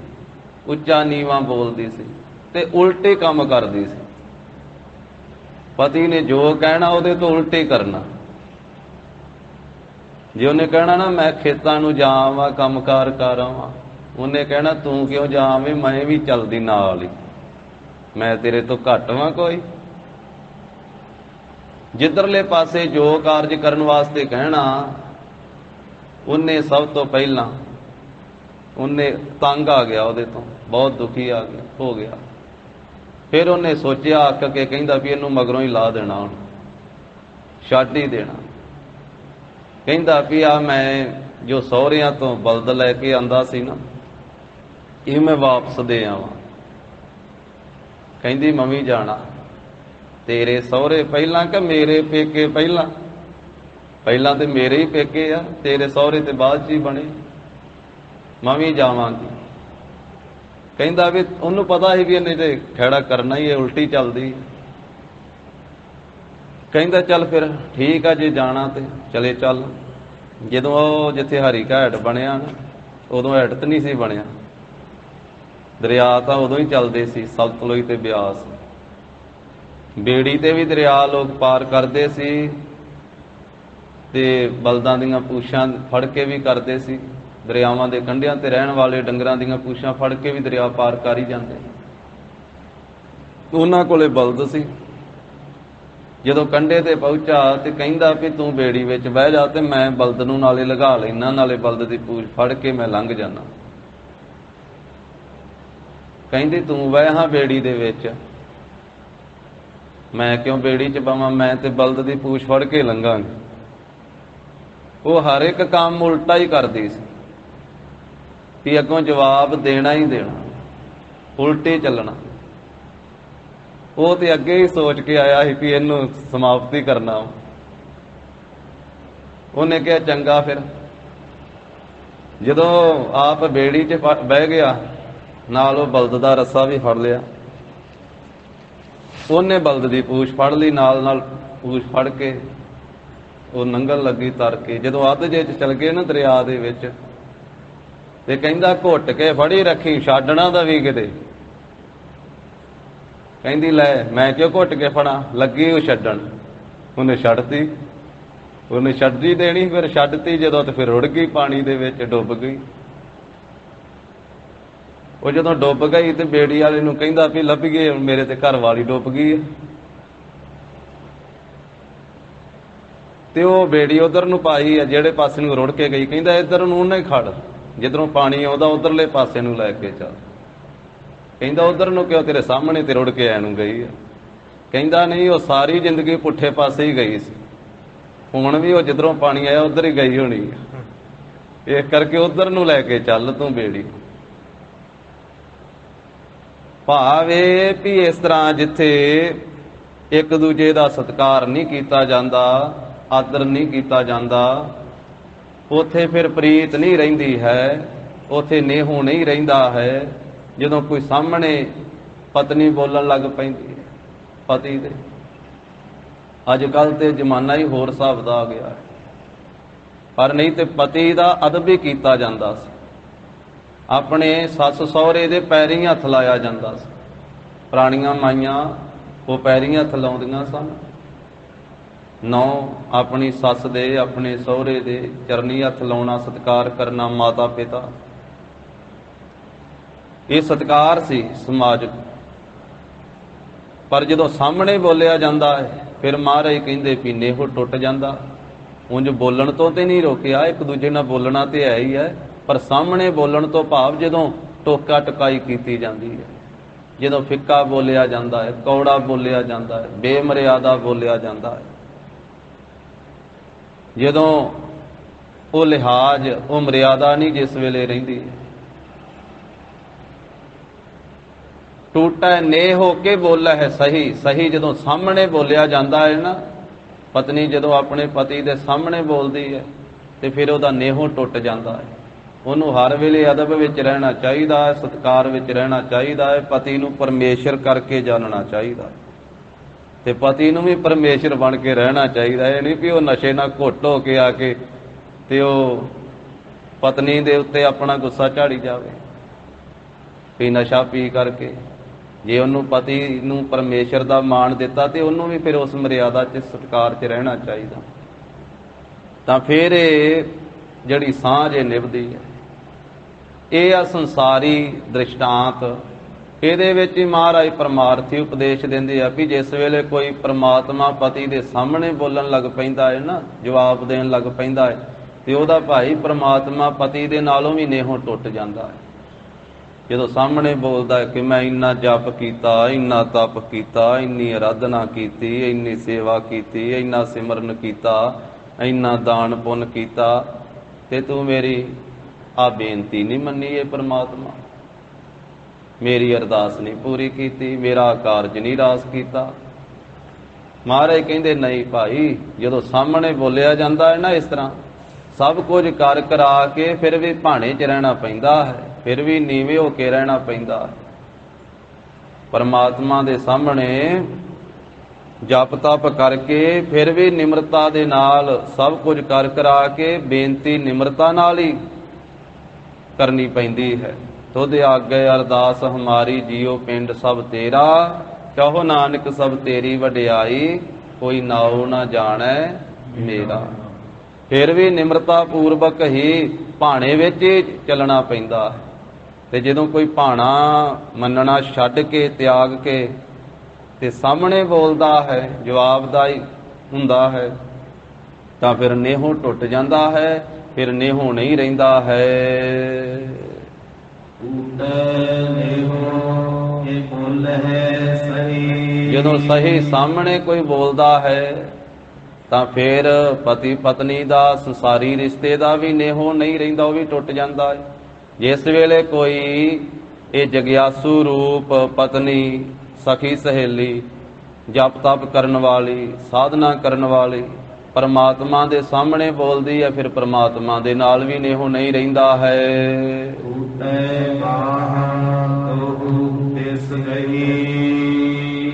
ਉੱਚਾ ਨੀਵਾਂ ਬੋਲਦੀ ਸੀ, ਤੇ ਉਲਟੇ ਕੰਮ ਕਰਦੀ ਸੀ। ਪਤੀ ਨੇ ਜੋ ਕਹਿਣਾ ਉਹਦੇ ਤੋਂ ਉਲਟੇ ਕਰਨਾ। ਜੇ ਉਹਨੇ ਕਹਿਣਾ ਨਾ ਮੈਂ ਖੇਤਾਂ ਨੂੰ ਜਾ ਆਵਾਂ, ਕੰਮਕਾਰ ਕਰ ਆਵਾਂ, ਉਹਨੇ ਕਹਿਣਾ ਤੂੰ ਕਿਉਂ ਜਾਵੇਂ, ਮੈਂ ਵੀ ਚੱਲਦੀ ਨਾਲ ਹੀ, ਮੈਂ ਤੇਰੇ ਤੋਂ ਘੱਟ ਵਾਂ ਕੋਈ। ਜਿੱਧਰਲੇ ਪਾਸੇ ਜੋ ਕਾਰਜ ਕਰਨ ਵਾਸਤੇ ਕਹਿਣਾ, ਉਹਨੇ ਸਭ ਤੋਂ ਪਹਿਲਾਂ ਉਹਨੇ ਤੰਗ ਆ ਗਿਆ, ਉਹਦੇ ਤੋਂ ਬਹੁਤ ਦੁਖੀ ਹੋ ਗਿਆ। ਫਿਰ ਉਹਨੇ ਸੋਚਿਆ, ਅੱਕ ਕੇ ਕਹਿੰਦਾ ਵੀ ਇਹਨੂੰ ਮਗਰੋਂ ਹੀ ਲਾ ਦੇਣਾ, ਹੁਣ ਛੱਡ ਹੀ ਦੇਣਾ। ਕਹਿੰਦਾ ਵੀ ਆ ਮੈਂ ਜੋ ਸਹੁਰਿਆਂ ਤੋਂ ਬਲਦ ਲੈ ਕੇ ਆਂਦਾ ਸੀ ਨਾ, ਇਹ ਮੈਂ ਵਾਪਸ ਦੇ ਆਵਾਂ। ਕਹਿੰਦੀ ਮੰਮੀ ਜਾਣਾ, ਤੇਰੇ ਸਹੁਰੇ ਪਹਿਲਾਂ ਕਿ ਮੇਰੇ ਪੇਕੇ ਪਹਿਲਾਂ? ਪਹਿਲਾਂ ਤੇ ਮੇਰੇ ਹੀ ਪੇਕੇ ਆ, ਤੇਰੇ ਸਹੁਰੇ ਤੇ ਬਾਅਦ ਚ ਹੀ ਬਣੇ। ਮੰਮੀ ਜਾਵਾਂਗੀ। ਕਹਿੰਦਾ ਵੀ ਉਹਨੂੰ ਪਤਾ ਸੀ ਵੀ ਇਹਨੇ ਤੇ ਖਹਿੜਾ ਕਰਨਾ ਹੀ ਹੈ, ਉਲਟੀ ਚੱਲਦੀ। ਕਹਿੰਦਾ ਚੱਲ ਫਿਰ ਠੀਕ ਆ, ਜੇ ਜਾਣਾ ਤੇ ਚਲੇ ਚੱਲ। ਜਦੋਂ ਉਹ ਜਿੱਥੇ ਹਰੀ ਕਾ ਹੈਡ ਬਣਿਆ ਨਾ, ਉਦੋਂ ਹੈਡ ਨਹੀਂ ਸੀ ਬਣਿਆ, ਦਰਿਆ ਤਾਂ ਉਦੋਂ ਹੀ ਚੱਲਦੇ ਸੀ, ਸਤਲੁਜ ਤੇ ਬਿਆਸ। ਬੇੜੀ ਤੇ ਵੀ ਦਰਿਆ ਲੋਕ ਪਾਰ ਕਰਦੇ ਸੀ, ਤੇ ਬਲਦਾਂ ਦੀਆਂ ਪੂਛਾਂ ਫੜ ਕੇ ਵੀ ਕਰਦੇ ਸੀ। ਦਰਿਆਵਾਂ ਦੇ ਕੰਢਿਆਂ ਤੇ ਰਹਿਣ ਵਾਲੇ ਡੰਗਰਾਂ ਦੀਆਂ ਪੂਛਾਂ ਫੜ ਕੇ ਵੀ ਦਰਿਆ ਪਾਰ ਕਰ ਹੀ ਜਾਂਦੇ। ਉਹਨਾਂ ਕੋਲੇ ਬਲਦ ਸੀ, ਜਦੋਂ ਕੰਢੇ ਤੇ ਪਹੁੰਚਾ ਤੇ ਕਹਿੰਦਾ ਵੀ ਤੂੰ ਬੇੜੀ ਵਿੱਚ ਬਹਿ ਜਾ ਤੇ ਮੈਂ ਬਲਦ ਨੂੰ ਨਾਲੇ ਲਗਾ ਲੈਣਾ, ਨਾਲੇ ਬਲਦ ਦੀ ਪੂਛ ਫੜ ਕੇ ਮੈਂ ਲੰਘ ਜਾਣਾ। ਕਹਿੰਦੀ ਤੂੰ ਬਹਿ ਹਾਂ ਬੇੜੀ ਦੇ ਵਿੱਚ, ਮੈਂ ਕਿਉਂ ਬੇੜੀ 'ਚ ਬਵਾਂ, ਮੈਂ ਤੇ ਬਲਦ ਦੀ ਪੂਛ ਫੜ ਕੇ ਲੰਘਾਂਗੀ। ਉਹ ਹਰ ਇੱਕ ਕੰਮ ਉਲਟਾ ਹੀ ਕਰਦੀ ਸੀ ਵੀ ਅੱਗੋਂ ਜਵਾਬ ਦੇਣਾ ਹੀ ਦੇਣਾ, ਉਲਟੇ ਚੱਲਣਾ। ਉਹ ਤੇ ਅੱਗੇ ਹੀ ਸੋਚ ਕੇ ਆਇਆ ਸੀ ਵੀ ਇਹਨੂੰ ਸਮਾਪਤੀ ਕਰਨਾ। ਉਹਨੇ ਕਿਹਾ ਚੰਗਾ। ਫਿਰ ਜਦੋਂ ਆਪ ਬੇੜੀ 'ਚ ਬਹਿ ਗਿਆ, ਨਾਲ ਉਹ ਬਲਦ ਦਾ ਰੱਸਾ ਵੀ ਫੜ ਲਿਆ। ਉਹਨੇ ਬਲਦ ਦੀ ਪੂਛ ਫੜ ਲਈ, ਨਾਲ ਨਾਲ ਪੂਛ ਫੜ ਕੇ ਉਹ ਲੰਘਣ ਲੱਗੀ ਤਰ ਕੇ। ਜਦੋਂ ਅੱਧ ਜੇ 'ਚ ਚਲ ਗਏ ਨਾ ਦਰਿਆ ਦੇ ਵਿੱਚ, ਤੇ ਕਹਿੰਦਾ ਘੁੱਟ ਕੇ ਫੜੀ ਰੱਖੀ, ਛੱਡਣਾ ਦਾ ਵੀ ਕਿਤੇ। ਕਹਿੰਦੀ ਲੈ ਮੈਂ ਕਿਉਂ ਘੁੱਟ ਕੇ ਫੜਾਂ, ਲੱਗੀ ਉਹ ਛੱਡਣ। ਉਹਨੇ ਛੱਡਤੀ, ਉਹਨੇ ਛੱਡੀ ਦੇਣੀ, ਫਿਰ ਛੱਡਤੀ ਜਦੋਂ ਤੇ ਫਿਰ ਰੁੜ ਗਈ, ਪਾਣੀ ਦੇ ਵਿੱਚ ਡੁੱਬ ਗਈ। ਉਹ ਜਦੋਂ ਡੁੱਬ ਗਈ ਤੇ ਬੇੜੀ ਵਾਲੇ ਨੂੰ ਕਹਿੰਦਾ ਵੀ ਲੱਭੀਏ, ਮੇਰੇ ਤੇ ਘਰ ਵਾਲੀ ਡੁੱਬ ਗਈ ਹੈ। ਤੇ ਉਹ ਬੇੜੀ ਉਧਰ ਨੂੰ ਪਾਈ ਆ ਜਿਹੜੇ ਪਾਸੇ ਨੂੰ ਰੁੜ ਕੇ ਗਈ। ਕਹਿੰਦਾ ਇੱਧਰ ਨੂੰ ਉਹਨੇ ਖੜ, ਜਿੱਧਰੋਂ ਪਾਣੀ ਆਉਂਦਾ ਉਧਰਲੇ ਪਾਸੇ ਨੂੰ ਲੈ ਕੇ ਚੱਲ। ਕਹਿੰਦਾ ਉਧਰ ਨੂੰ ਕਿਉਂ, ਤੇਰੇ ਸਾਹਮਣੇ ਤੇ ਰੁੜ ਕੇ ਐ ਨੂੰ ਗਈ ਆ। ਕਹਿੰਦਾ ਨਹੀਂ, ਉਹ ਸਾਰੀ ਜ਼ਿੰਦਗੀ ਪੁੱਠੇ ਪਾਸੇ ਹੀ ਗਈ ਸੀ, ਹੁਣ ਵੀ ਉਹ ਜਿੱਧਰੋਂ ਪਾਣੀ ਆਇਆ ਉਧਰ ਹੀ ਗਈ ਹੋਣੀ ਆ, ਇਸ ਕਰਕੇ ਉਧਰ ਨੂੰ ਲੈ ਕੇ ਚੱਲ ਤੂੰ ਬੇੜੀ। ਭਾਵ ਇਹ ਵੀ ਇਸ ਤਰ੍ਹਾਂ ਜਿੱਥੇ ਇੱਕ ਦੂਜੇ ਦਾ ਸਤਿਕਾਰ ਨਹੀਂ ਕੀਤਾ ਜਾਂਦਾ, ਆਦਰ ਨਹੀਂ ਕੀਤਾ ਜਾਂਦਾ, ਉੱਥੇ ਫਿਰ ਪ੍ਰੀਤ ਨਹੀਂ ਰਹਿੰਦੀ ਹੈ, ਉੱਥੇ ਨੇਹੋਂ ਨਹੀਂ ਰਹਿੰਦਾ ਹੈ। ਜਦੋਂ ਕੋਈ ਸਾਹਮਣੇ ਪਤਨੀ ਬੋਲਣ ਲੱਗ ਪੈਂਦੀ ਹੈ ਪਤੀ ਦੇ, ਅੱਜ ਕੱਲ੍ਹ ਤੇ ਜ਼ਮਾਨਾ ਹੀ ਹੋਰ ਹਿਸਾਬ ਦਾ ਆ ਗਿਆ, ਪਰ ਨਹੀਂ ਤੇ ਪਤੀ ਦਾ ਅਦਬ ਵੀ ਕੀਤਾ ਜਾਂਦਾ ਸੀ, ਆਪਣੇ ਸੱਸ ਸਹੁਰੇ ਦੇ ਪੈਰੀਂ ਹੱਥ ਲਾਇਆ ਜਾਂਦਾ ਸੀ। ਪੁਰਾਣੀਆਂ ਮਾਈਆਂ ਉਹ ਪੈਰੀਂ ਹੱਥ ਲਾਉਂਦੀਆਂ ਸਨ, ਨੌ ਆਪਣੀ ਸੱਸ ਦੇ, ਆਪਣੇ ਸਹੁਰੇ ਦੇ ਚਰਨੀ ਹੱਥ ਲਾਉਣਾ, ਸਤਿਕਾਰ ਕਰਨਾ, ਮਾਤਾ ਪਿਤਾ, ਇਹ ਸਤਿਕਾਰ ਸੀ ਸਮਾਜਿਕ। ਪਰ ਜਦੋਂ ਸਾਹਮਣੇ ਬੋਲਿਆ ਜਾਂਦਾ ਹੈ, ਫਿਰ ਮਹਾਰਾਜ ਕਹਿੰਦੇ ਵੀ ਨੇਹੋ ਟੁੱਟ ਜਾਂਦਾ। ਉਂਝ ਬੋਲਣ ਤੋਂ ਤੇ ਨਹੀਂ ਰੋਕਿਆ, ਇੱਕ ਦੂਜੇ ਨਾਲ ਬੋਲਣਾ ਤੇ ਹੈ ਹੀ ਹੈ, ਪਰ ਸਾਹਮਣੇ ਬੋਲਣ ਤੋਂ ਭਾਵ ਜਦੋਂ ਟੋਕਾ ਟਕਾਈ ਕੀਤੀ ਜਾਂਦੀ ਹੈ, ਜਦੋਂ ਫਿੱਕਾ ਬੋਲਿਆ ਜਾਂਦਾ ਹੈ, ਕੌੜਾ ਬੋਲਿਆ ਜਾਂਦਾ ਹੈ, ਬੇਮਰਿਆਦਾ ਬੋਲਿਆ ਜਾਂਦਾ ਹੈ, ਜਦੋਂ ਉਹ ਲਿਹਾਜ਼, ਉਹ ਮਰਿਆਦਾ ਨਹੀਂ ਜਿਸ ਵੇਲੇ ਰਹਿੰਦੀ, ਟੂਟਾ ਨੇਹ ਹੋ ਕੇ ਬੋਲਾ ਹੈ ਸਹੀ ਸਹੀ। ਜਦੋਂ ਸਾਹਮਣੇ ਬੋਲਿਆ ਜਾਂਦਾ ਹੈ ਨਾ, ਪਤਨੀ ਜਦੋਂ ਆਪਣੇ ਪਤੀ ਦੇ ਸਾਹਮਣੇ ਬੋਲਦੀ ਹੈ ਤੇ ਫਿਰ ਉਹਦਾ ਨੇਹੋਂ ਟੁੱਟ ਜਾਂਦਾ ਹੈ। ਉਹਨੂੰ ਹਰ ਵੇਲੇ ਅਦਬ ਵਿੱਚ ਰਹਿਣਾ ਚਾਹੀਦਾ ਹੈ, ਸਤਿਕਾਰ ਵਿੱਚ ਰਹਿਣਾ ਚਾਹੀਦਾ ਹੈ, ਪਤੀ ਨੂੰ ਪਰਮੇਸ਼ਰ ਕਰਕੇ ਜਾਣਨਾ ਚਾਹੀਦਾ ਹੈ, ਤੇ ਪਤੀ ਨੂੰ ਵੀ ਪਰਮੇਸ਼ਰ ਬਣ ਕੇ ਰਹਿਣਾ ਚਾਹੀਦਾ ਹੈ। ਇਹ ਨਹੀਂ ਵੀ ਉਹ ਨਸ਼ੇ ਨਾਲ ਘੁੱਟ ਹੋ ਕੇ ਆ ਕੇ ਤੇ ਉਹ ਪਤਨੀ ਦੇ ਉੱਤੇ ਆਪਣਾ ਗੁੱਸਾ ਝਾੜੀ ਜਾਵੇ ਵੀ ਨਸ਼ਾ ਪੀ ਕਰਕੇ। ਜੇ ਉਹਨੂੰ ਪਤੀ ਨੂੰ ਪਰਮੇਸ਼ਰ ਦਾ ਮਾਣ ਦਿੱਤਾ ਤੇ ਉਹਨੂੰ ਵੀ ਫਿਰ ਉਸ ਮਰਿਆਦਾ 'ਚ ਸਤਿਕਾਰ 'ਚ ਰਹਿਣਾ ਚਾਹੀਦਾ। ਤਾਂ ਫਿਰ ਇਹ ਜਿਹੜੀ ਸਾਂਝ ਇਹ ਨਿਭਦੀ ਹੈ। ਇਹ ਆ ਸੰਸਾਰੀ ਦ੍ਰਿਸ਼ਟਾਂਤ, ਇਹਦੇ ਵਿੱਚ ਹੀ ਮਹਾਰਾਜ ਪਰਮਾਰਥੀ ਉਪਦੇਸ਼ ਦਿੰਦੇ ਆ ਵੀ ਜਿਸ ਵੇਲੇ ਕੋਈ ਪ੍ਰਮਾਤਮਾ ਪਤੀ ਦੇ ਸਾਹਮਣੇ ਬੋਲਣ ਲੱਗ ਪੈਂਦਾ ਹੈ ਨਾ, ਜਵਾਬ ਦੇਣ ਲੱਗ ਪੈਂਦਾ ਹੈ, ਤੇ ਉਹਦਾ ਭਾਈ ਪ੍ਰਮਾਤਮਾ ਪਤੀ ਦੇ ਨਾਲੋਂ ਵੀ ਨੇਹੋਂ ਟੁੱਟ ਜਾਂਦਾ ਹੈ। ਜਦੋਂ ਸਾਹਮਣੇ ਬੋਲਦਾ ਹੈ ਕਿ ਮੈਂ ਇੰਨਾ ਜਪ ਕੀਤਾ, ਇੰਨਾ ਤਪ ਕੀਤਾ, ਇੰਨੀ ਅਰਾਧਨਾ ਕੀਤੀ, ਇੰਨੀ ਸੇਵਾ ਕੀਤੀ, ਇੰਨਾ ਸਿਮਰਨ ਕੀਤਾ, ਇੰਨਾ ਦਾਨ ਪੁੰਨ ਕੀਤਾ, ਤੇ ਤੂੰ ਮੇਰੀ ਆ ਬੇਨਤੀ ਨਹੀਂ ਮੰਨੀ, ਇਹ ਪ੍ਰਮਾਤਮਾ ਮੇਰੀ ਅਰਦਾਸ ਨਹੀਂ ਪੂਰੀ ਕੀਤੀ, ਮੇਰਾ ਕਾਰਜ ਨਹੀਂ ਰਾਸ ਕੀਤਾ। ਮਹਾਰਾਜ ਕਹਿੰਦੇ ਨਹੀਂ ਭਾਈ, ਜਦੋਂ ਸਾਹਮਣੇ ਬੋਲਿਆ ਜਾਂਦਾ ਹੈ ਨਾ ਇਸ ਤਰ੍ਹਾਂ ਸਭ ਕੁਝ ਕਰ ਕਰਾ ਕੇ ਫਿਰ ਵੀ ਭਾਣੇ 'ਚ ਰਹਿਣਾ ਪੈਂਦਾ ਹੈ, ਫਿਰ ਵੀ ਨੀਵੇਂ ਹੋ ਕੇ ਰਹਿਣਾ ਪੈਂਦਾ ਹੈ। ਪਰਮਾਤਮਾ ਦੇ ਸਾਹਮਣੇ ਜਪ ਤਪ ਕਰਕੇ ਫਿਰ ਵੀ ਨਿਮਰਤਾ ਦੇ ਨਾਲ ਸਭ ਕੁਝ ਕਰ ਕਰਾ ਕੇ ਬੇਨਤੀ ਨਿਮਰਤਾ ਨਾਲ ਹੀ ਕਰਨੀ ਪੈਂਦੀ ਹੈ। ਤੁਧ ਆਗੇ ਅਰਦਾਸ ਹਮਾਰੀ ਜੀਓ ਪਿੰਡ ਸਭ ਤੇਰਾ, ਕਹੋ ਨਾਨਕ ਸਭ ਤੇਰੀ ਵਡਿਆਈ, ਕੋਈ ਨਾਉ ਨਾ ਜਾਣੈ ਮੇਰਾ। ਫਿਰ ਵੀ ਨਿਮਰਤਾ ਪੂਰਵਕ ਹੀ ਭਾਣੇ ਵਿੱਚ ਹੀ ਚੱਲਣਾ ਪੈਂਦਾ ਹੈ। ਤੇ ਜਦੋਂ ਕੋਈ ਭਾਣਾ ਮੰਨਣਾ ਛੱਡ ਕੇ ਤਿਆਗ ਕੇ ਤੇ ਸਾਹਮਣੇ ਬੋਲਦਾ ਹੈ, ਜਵਾਬਦਾਈ ਹੁੰਦਾ ਹੈ, ਤਾਂ ਫਿਰ ਨੇਹੋਂ ਟੁੱਟ ਜਾਂਦਾ ਹੈ, ਫਿਰ ਨੇਹੋਂ ਨਹੀਂ ਰਹਿੰਦਾ ਹੈ। ਜਦੋਂ ਸਹੀ ਸਾਹਮਣੇ ਕੋਈ ਬੋਲਦਾ ਹੈ ਤਾਂ ਫਿਰ ਪਤੀ ਪਤਨੀ ਦਾ, ਸੰਸਾਰੀ ਰਿਸ਼ਤੇ ਦਾ ਵੀ ਨੇਹੋਂ ਨਹੀਂ ਰਹਿੰਦਾ, ਉਹ ਵੀ ਟੁੱਟ ਜਾਂਦਾ ਹੈ। ਜਿਸ ਵੇਲੇ ਕੋਈ ਇਹ ਜਗਿਆਸੂ ਰੂਪ ਪਤਨੀ, ਸਖੀ ਸਹੇਲੀ, ਜਪ ਤਪ ਕਰਨ ਵਾਲੀ, ਸਾਧਨਾ ਕਰਨ ਵਾਲੀ ਪਰਮਾਤਮਾ ਦੇ ਸਾਹਮਣੇ ਬੋਲਦੀ ਹੈ, ਫਿਰ ਪਰਮਾਤਮਾ ਦੇ ਨਾਲ ਵੀ ਨੇਹੋਂ ਨਹੀਂ ਰਹਿੰਦਾ ਹੈ।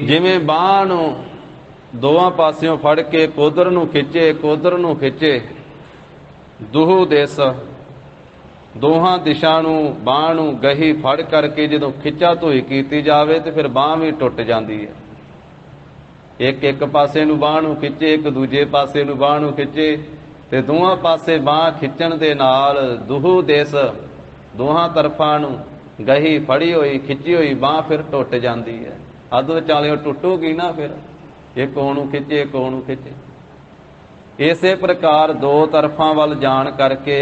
ਜਿਵੇਂ ਬਾਂਹ ਨੂੰ ਦੋਵਾਂ ਪਾਸਿਓਂ ਫੜ ਕੇ ਕੋਧਰ ਨੂੰ ਖਿੱਚੇ, ਕੋਧਰ ਨੂੰ ਖਿੱਚੇ, ਦੁਹੂ ਦਿਸ, ਦੋਹਾਂ ਦਿਸ਼ਾ ਨੂੰ ਬਾਂਹ ਨੂੰ ਗਹੀ ਫੜ ਕਰਕੇ ਜਦੋਂ ਖਿੱਚਾ ਧੋਈ ਕੀਤੀ ਜਾਵੇ ਤੇ ਫਿਰ ਬਾਂਹ ਵੀ ਟੁੱਟ ਜਾਂਦੀ ਹੈ। ਇੱਕ ਪਾਸੇ ਨੂੰ ਬਾਂਹ ਨੂੰ ਖਿੱਚੇ, ਇੱਕ ਦੂਜੇ ਪਾਸੇ ਨੂੰ ਬਾਂਹ ਨੂੰ ਖਿੱਚੇ, ਤੇ ਦੋਹਾਂ ਪਾਸੇ ਬਾਂਹ ਖਿੱਚਣ ਦੇ ਨਾਲ ਦੁਹੂ ਦਿਸ, ਦੋਹਾਂ ਤਰਫਾਂ ਨੂੰ ਗਹੀ ਫੜੀ ਹੋਈ, ਖਿੱਚੀ ਹੋਈ ਬਾਂਹ ਫਿਰ ਟੁੱਟ ਜਾਂਦੀ ਹੈ। ਅੱਧ ਵਿਚਾਲਿਓਂ ਟੁੱਟੂਗੀ ਨਾ, ਫਿਰ ਇੱਕ ਉਹਨੂੰ ਖਿੱਚੇ, ਇੱਕ ਉਹਨੂੰ ਖਿੱਚੇ। ਇਸੇ ਪ੍ਰਕਾਰ ਦੋ ਤਰਫਾਂ ਵੱਲ ਜਾਣ ਕਰਕੇ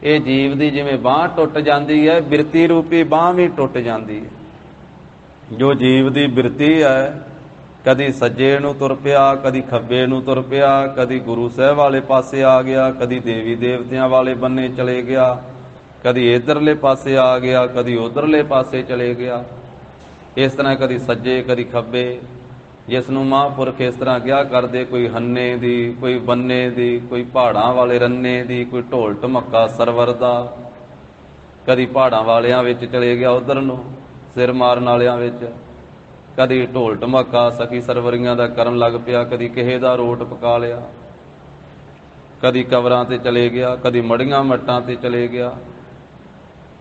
ਇਹ ਜੀਵ ਦੀ ਜਿਵੇਂ ਬਾਂਹ ਟੁੱਟ ਜਾਂਦੀ ਹੈ, ਬਿਰਤੀ ਰੂਪੀ ਬਾਂਹ ਵੀ ਟੁੱਟ ਜਾਂਦੀ ਹੈ। ਜੋ ਜੀਵ ਦੀ ਬਿਰਤੀ ਹੈ, ਕਦੀ ਸੱਜੇ ਨੂੰ ਤੁਰ ਪਿਆ, ਕਦੀ ਖੱਬੇ ਨੂੰ ਤੁਰ ਪਿਆ, ਕਦੀ ਗੁਰੂ ਸਾਹਿਬ ਵਾਲੇ ਪਾਸੇ ਆ ਗਿਆ, ਕਦੀ ਦੇਵੀ ਦੇਵਤਿਆਂ ਵਾਲੇ ਬੰਨੇ ਚਲੇ ਗਿਆ, ਕਦੀ ਇਧਰਲੇ ਪਾਸੇ ਆ ਗਿਆ, ਕਦੀ ਉਧਰਲੇ ਪਾਸੇ ਚਲੇ ਗਿਆ। ਇਸ ਤਰ੍ਹਾਂ ਕਦੀ ਸੱਜੇ ਕਦੀ ਖੱਬੇ, ਜਿਸ ਨੂੰ ਮਹਾਂਪੁਰਖ ਇਸ ਤਰ੍ਹਾਂ ਕਿਹਾ ਕਰਦੇ, ਕੋਈ ਹੰਨੇ ਦੀ, ਕੋਈ ਬੰਨੇ ਦੀ, ਕੋਈ ਪਹਾੜਾਂ ਵਾਲੇ ਰੰਨੇ ਦੀ, ਕੋਈ ਢੋਲ ਢਮੱਕਾ ਸਰਵਰ ਦਾ। ਕਦੀ ਪਹਾੜਾਂ ਵਾਲਿਆਂ ਵਿੱਚ ਚਲੇ ਗਿਆ ਉਧਰ ਨੂੰ, ਸਿਰ ਮਾਰਨ ਵਾਲਿਆਂ ਵਿੱਚ, ਕਦੀ ਢੋਲ ਢਮੱਕਾ ਸਖੀ ਸਰਵਰੀਆਂ ਦਾ ਕਰਨ ਲੱਗ ਪਿਆ, ਕਦੀ ਕਿਸੇ ਦਾ ਰੋਟ ਪਕਾ ਲਿਆ, ਕਦੀ ਕਬਰਾਂ ਤੇ ਚਲੇ ਗਿਆ, ਕਦੀ ਮੜੀਆਂ ਮੱਟਾਂ ਤੇ ਚਲੇ ਗਿਆ।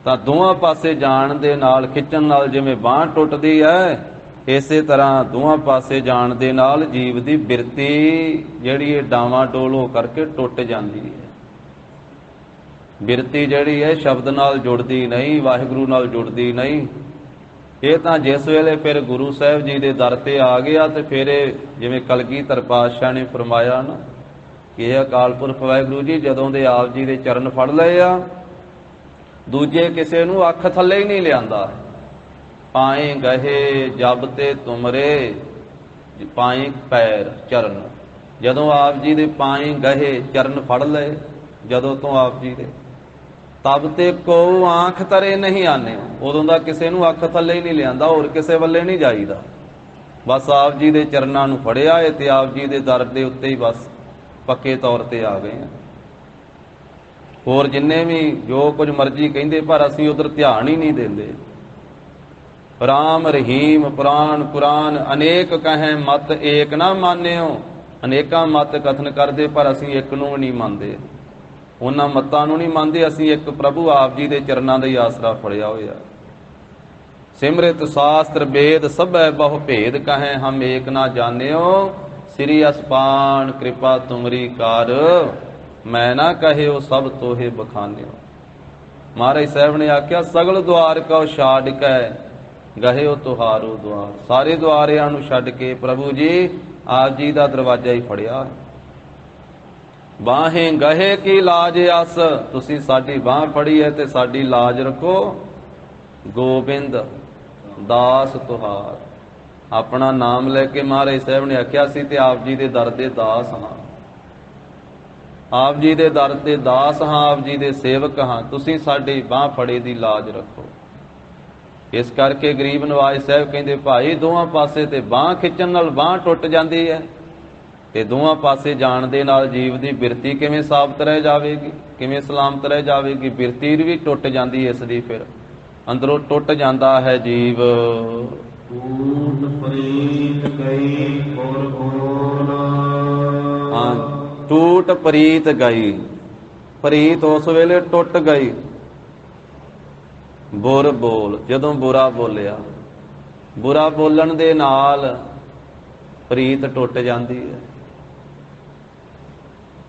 ਤਾਂ ਦੋਵਾਂ ਪਾਸੇ ਜਾਣ ਦੇ ਨਾਲ, ਖਿੱਚਣ ਨਾਲ ਜਿਵੇਂ ਬਾਂਹ ਟੁੱਟਦੀ ਹੈ, ਇਸੇ ਤਰ੍ਹਾਂ ਦੋਵਾਂ ਪਾਸੇ ਜਾਣ ਦੇ ਨਾਲ ਜੀਵ ਦੀ ਬਿਰਤੀ ਜਿਹੜੀ ਇਹ ਡਾਵਾਂ ਡੋਲ ਹੋ ਕਰਕੇ ਟੁੱਟ ਜਾਂਦੀ ਹੈ। ਬਿਰਤੀ ਜਿਹੜੀ ਹੈ ਸ਼ਬਦ ਨਾਲ ਜੁੜਦੀ ਨਹੀਂ, ਵਾਹਿਗੁਰੂ ਨਾਲ ਜੁੜਦੀ ਨਹੀਂ। ਇਹ ਤਾਂ ਜਿਸ ਵੇਲੇ ਫਿਰ ਗੁਰੂ ਸਾਹਿਬ ਜੀ ਦੇ ਦਰ ਤੇ ਆ ਗਿਆ ਤੇ ਫਿਰ ਜਿਵੇਂ ਕਲਗੀਧਰ ਪਾਤਸ਼ਾਹ ਨੇ ਫਰਮਾਇਆ ਨਾ ਕਿ ਇਹ ਅਕਾਲ ਪੁਰਖ ਵਾਹਿਗੁਰੂ ਜੀ ਜਦੋਂ ਦੇ ਆਪ ਜੀ ਦੇ ਚਰਨ ਫੜ ਲਏ ਆ, ਦੂਜੇ ਕਿਸੇ ਨੂੰ ਅੱਖ ਥੱਲੇ ਹੀ ਨਹੀਂ ਲਿਆਂਦਾ। ਪਾਏ ਗਹੇ ਜਬ ਤੇ ਤੁਮਰੇ, ਪਾਏ ਪੈਰ ਚਰਨ, ਜਦੋਂ ਆਪ ਜੀ ਦੇ ਪਾਏ ਗਹੇ ਚਰਨ ਫੜ ਲਏ, ਜਦੋਂ ਤੋਂ ਆਪ ਜੀ ਦੇ, ਤਬ ਤੇ ਕੋ ਆਂਖ ਤਰੇ ਨਹੀਂ ਆਨੇ, ਉਦੋਂ ਦਾ ਕਿਸੇ ਨੂੰ ਅੱਖ ਥੱਲੇ ਹੀ ਨਹੀਂ ਲਿਆਂਦਾ, ਹੋਰ ਕਿਸੇ ਵੱਲੇ ਨਹੀਂ ਜਾਈਦਾ। ਬਸ ਆਪ ਜੀ ਦੇ ਚਰਨਾਂ ਨੂੰ ਫੜਿਆ ਏ ਤੇ ਆਪ ਜੀ ਦੇ ਦਰ ਦੇ ਉੱਤੇ ਹੀ ਬਸ ਪੱਕੇ ਤੌਰ ਤੇ ਆ ਗਏ ਆ। ਹੋਰ ਜਿੰਨੇ ਵੀ ਜੋ ਕੁਝ ਮਰਜ਼ੀ ਕਹਿੰਦੇ, ਪਰ ਅਸੀਂ ਉਧਰ ਧਿਆਨ ਹੀ ਨਹੀਂ ਦਿੰਦੇ। ਰਾਮ ਰਹੀਮ ਪੁਰਾਣ ਪੁਰਾਨ ਅਨੇਕ ਕਹੈ ਮਤ ਏਕ ਨਾ ਮਾਨਿਓ, ਅਨੇਕਾਂ ਮਤ ਕਥਨ ਕਰਦੇ ਪਰ ਅਸੀਂ ਇੱਕ ਨੂੰ ਨਹੀਂ ਮੰਨਦੇ, ਉਹਨਾਂ ਮਤਾਂ ਨੂੰ ਨਹੀਂ ਮੰਨਦੇ। ਅਸੀਂ ਇੱਕ ਪ੍ਰਭੂ ਆਪ ਜੀ ਦੇ ਚਰਨਾਂ ਦਾ ਹੀ ਆਸਰਾ ਫੜਿਆ ਹੋਇਆ। ਸਿਮਰਿਤ ਸ਼ਾਸਤਰ ਵੇਦ ਸਭੈ ਬਹੁ ਭੇਦ ਕਹੈ ਹਮ ਏਕ ਨਾ ਜਾਣਿਓ, ਸ੍ਰੀ ਅਸਪਾਨ ਕਿਰਪਾ ਤੁਮਰੀ ਕਾਰ ਮੈਂ ਨਾ ਕਹਿਓ ਸਭ ਤੋਹੇ ਬਖਾਨਿਓ। ਮਹਾਰਾਜ ਸਾਹਿਬ ਨੇ ਆਖਿਆ ਸਗਲ ਦੁਆਰ ਕਉ ਛਾੜ ਕੈ ਗਹਿਓ ਤੁਹਾਰੋ ਦੁਆਰ, ਸਾਰੇ ਦੁਆਰਿਆਂ ਨੂੰ ਛੱਡ ਕੇ ਪ੍ਰਭੂ ਜੀ ਆਪ ਜੀ ਦਾ ਦਰਵਾਜ਼ਾ ਹੀ ਫੜਿਆ। ਬਾਹੇ ਗਹੇ ਕੀ ਲਾਜ ਅਸ, ਤੁਸੀਂ ਸਾਡੀ ਬਾਹ ਫੜੀ ਹੈ ਤੇ ਸਾਡੀ ਲਾਜ ਰੱਖੋ। ਗੋਬਿੰਦ ਦਾਸ ਤੁਹਾਰ, ਆਪਣਾ ਨਾਮ ਲੈ ਕੇ ਮਹਾਰਾਜ ਸਾਹਿਬ ਨੇ ਆਖਿਆ ਸੀ ਤੇ ਆਪ ਜੀ ਦੇ ਦਰ ਦੇ ਦਾਸ ਹਾਂ, ਆਪ ਜੀ ਦੇ ਦਰ ਦੇ ਦਾਸ ਹਾਂ, ਆਪ ਜੀ ਦੇ ਸੇਵਕ ਹਾਂ, ਤੁਸੀਂ ਸਾਡੀ ਬਾਹ ਫੜੀ ਦੀ ਲਾਜ ਰੱਖੋ। ਇਸ ਕਰਕੇ ਗਰੀਬ ਨਵਾਜ ਸਾਹਿਬ ਕਹਿੰਦੇ ਭਾਈ ਦੋਵਾਂ ਪਾਸੇ ਤੇ ਬਾਹ ਖਿੱਚਣ ਨਾਲ ਬਾਹ ਟੁੱਟ ਜਾਂਦੀ ਹੈ, ਤੇ ਦੋਵਾਂ ਪਾਸੇ ਜਾਣ ਦੇ ਨਾਲ ਜੀਵ ਦੀ ਬਿਰਤੀ ਕਿਵੇਂ ਸਾਬਤ ਰਹਿ ਜਾਵੇਗੀ, ਕਿਵੇਂ ਸਲਾਮਤ ਰਹਿ ਜਾਵੇਗੀ। ਬਿਰਤੀ ਵੀ ਟੁੱਟ ਜਾਂਦੀ ਇਸ ਦੀ, ਫਿਰ ਅੰਦਰੋਂ ਟੁੱਟ ਜਾਂਦਾ ਹੈ ਜੀਵ। ਟੂਟ ਪ੍ਰੀਤ ਗਈ ਪੁਰ ਬੋਲ, ਹਾਂ ਟੂਟ ਪ੍ਰੀਤ ਗਈ, ਪ੍ਰੀਤ ਉਸ ਵੇਲੇ ਟੁੱਟ ਗਈ। ਬੁਰ ਬੋਲ, ਜਦੋਂ ਬੁਰਾ ਬੋਲਿਆ, ਬੁਰਾ ਬੋਲਣ ਦੇ ਨਾਲ ਪ੍ਰੀਤ ਟੁੱਟ ਜਾਂਦੀ ਹੈ।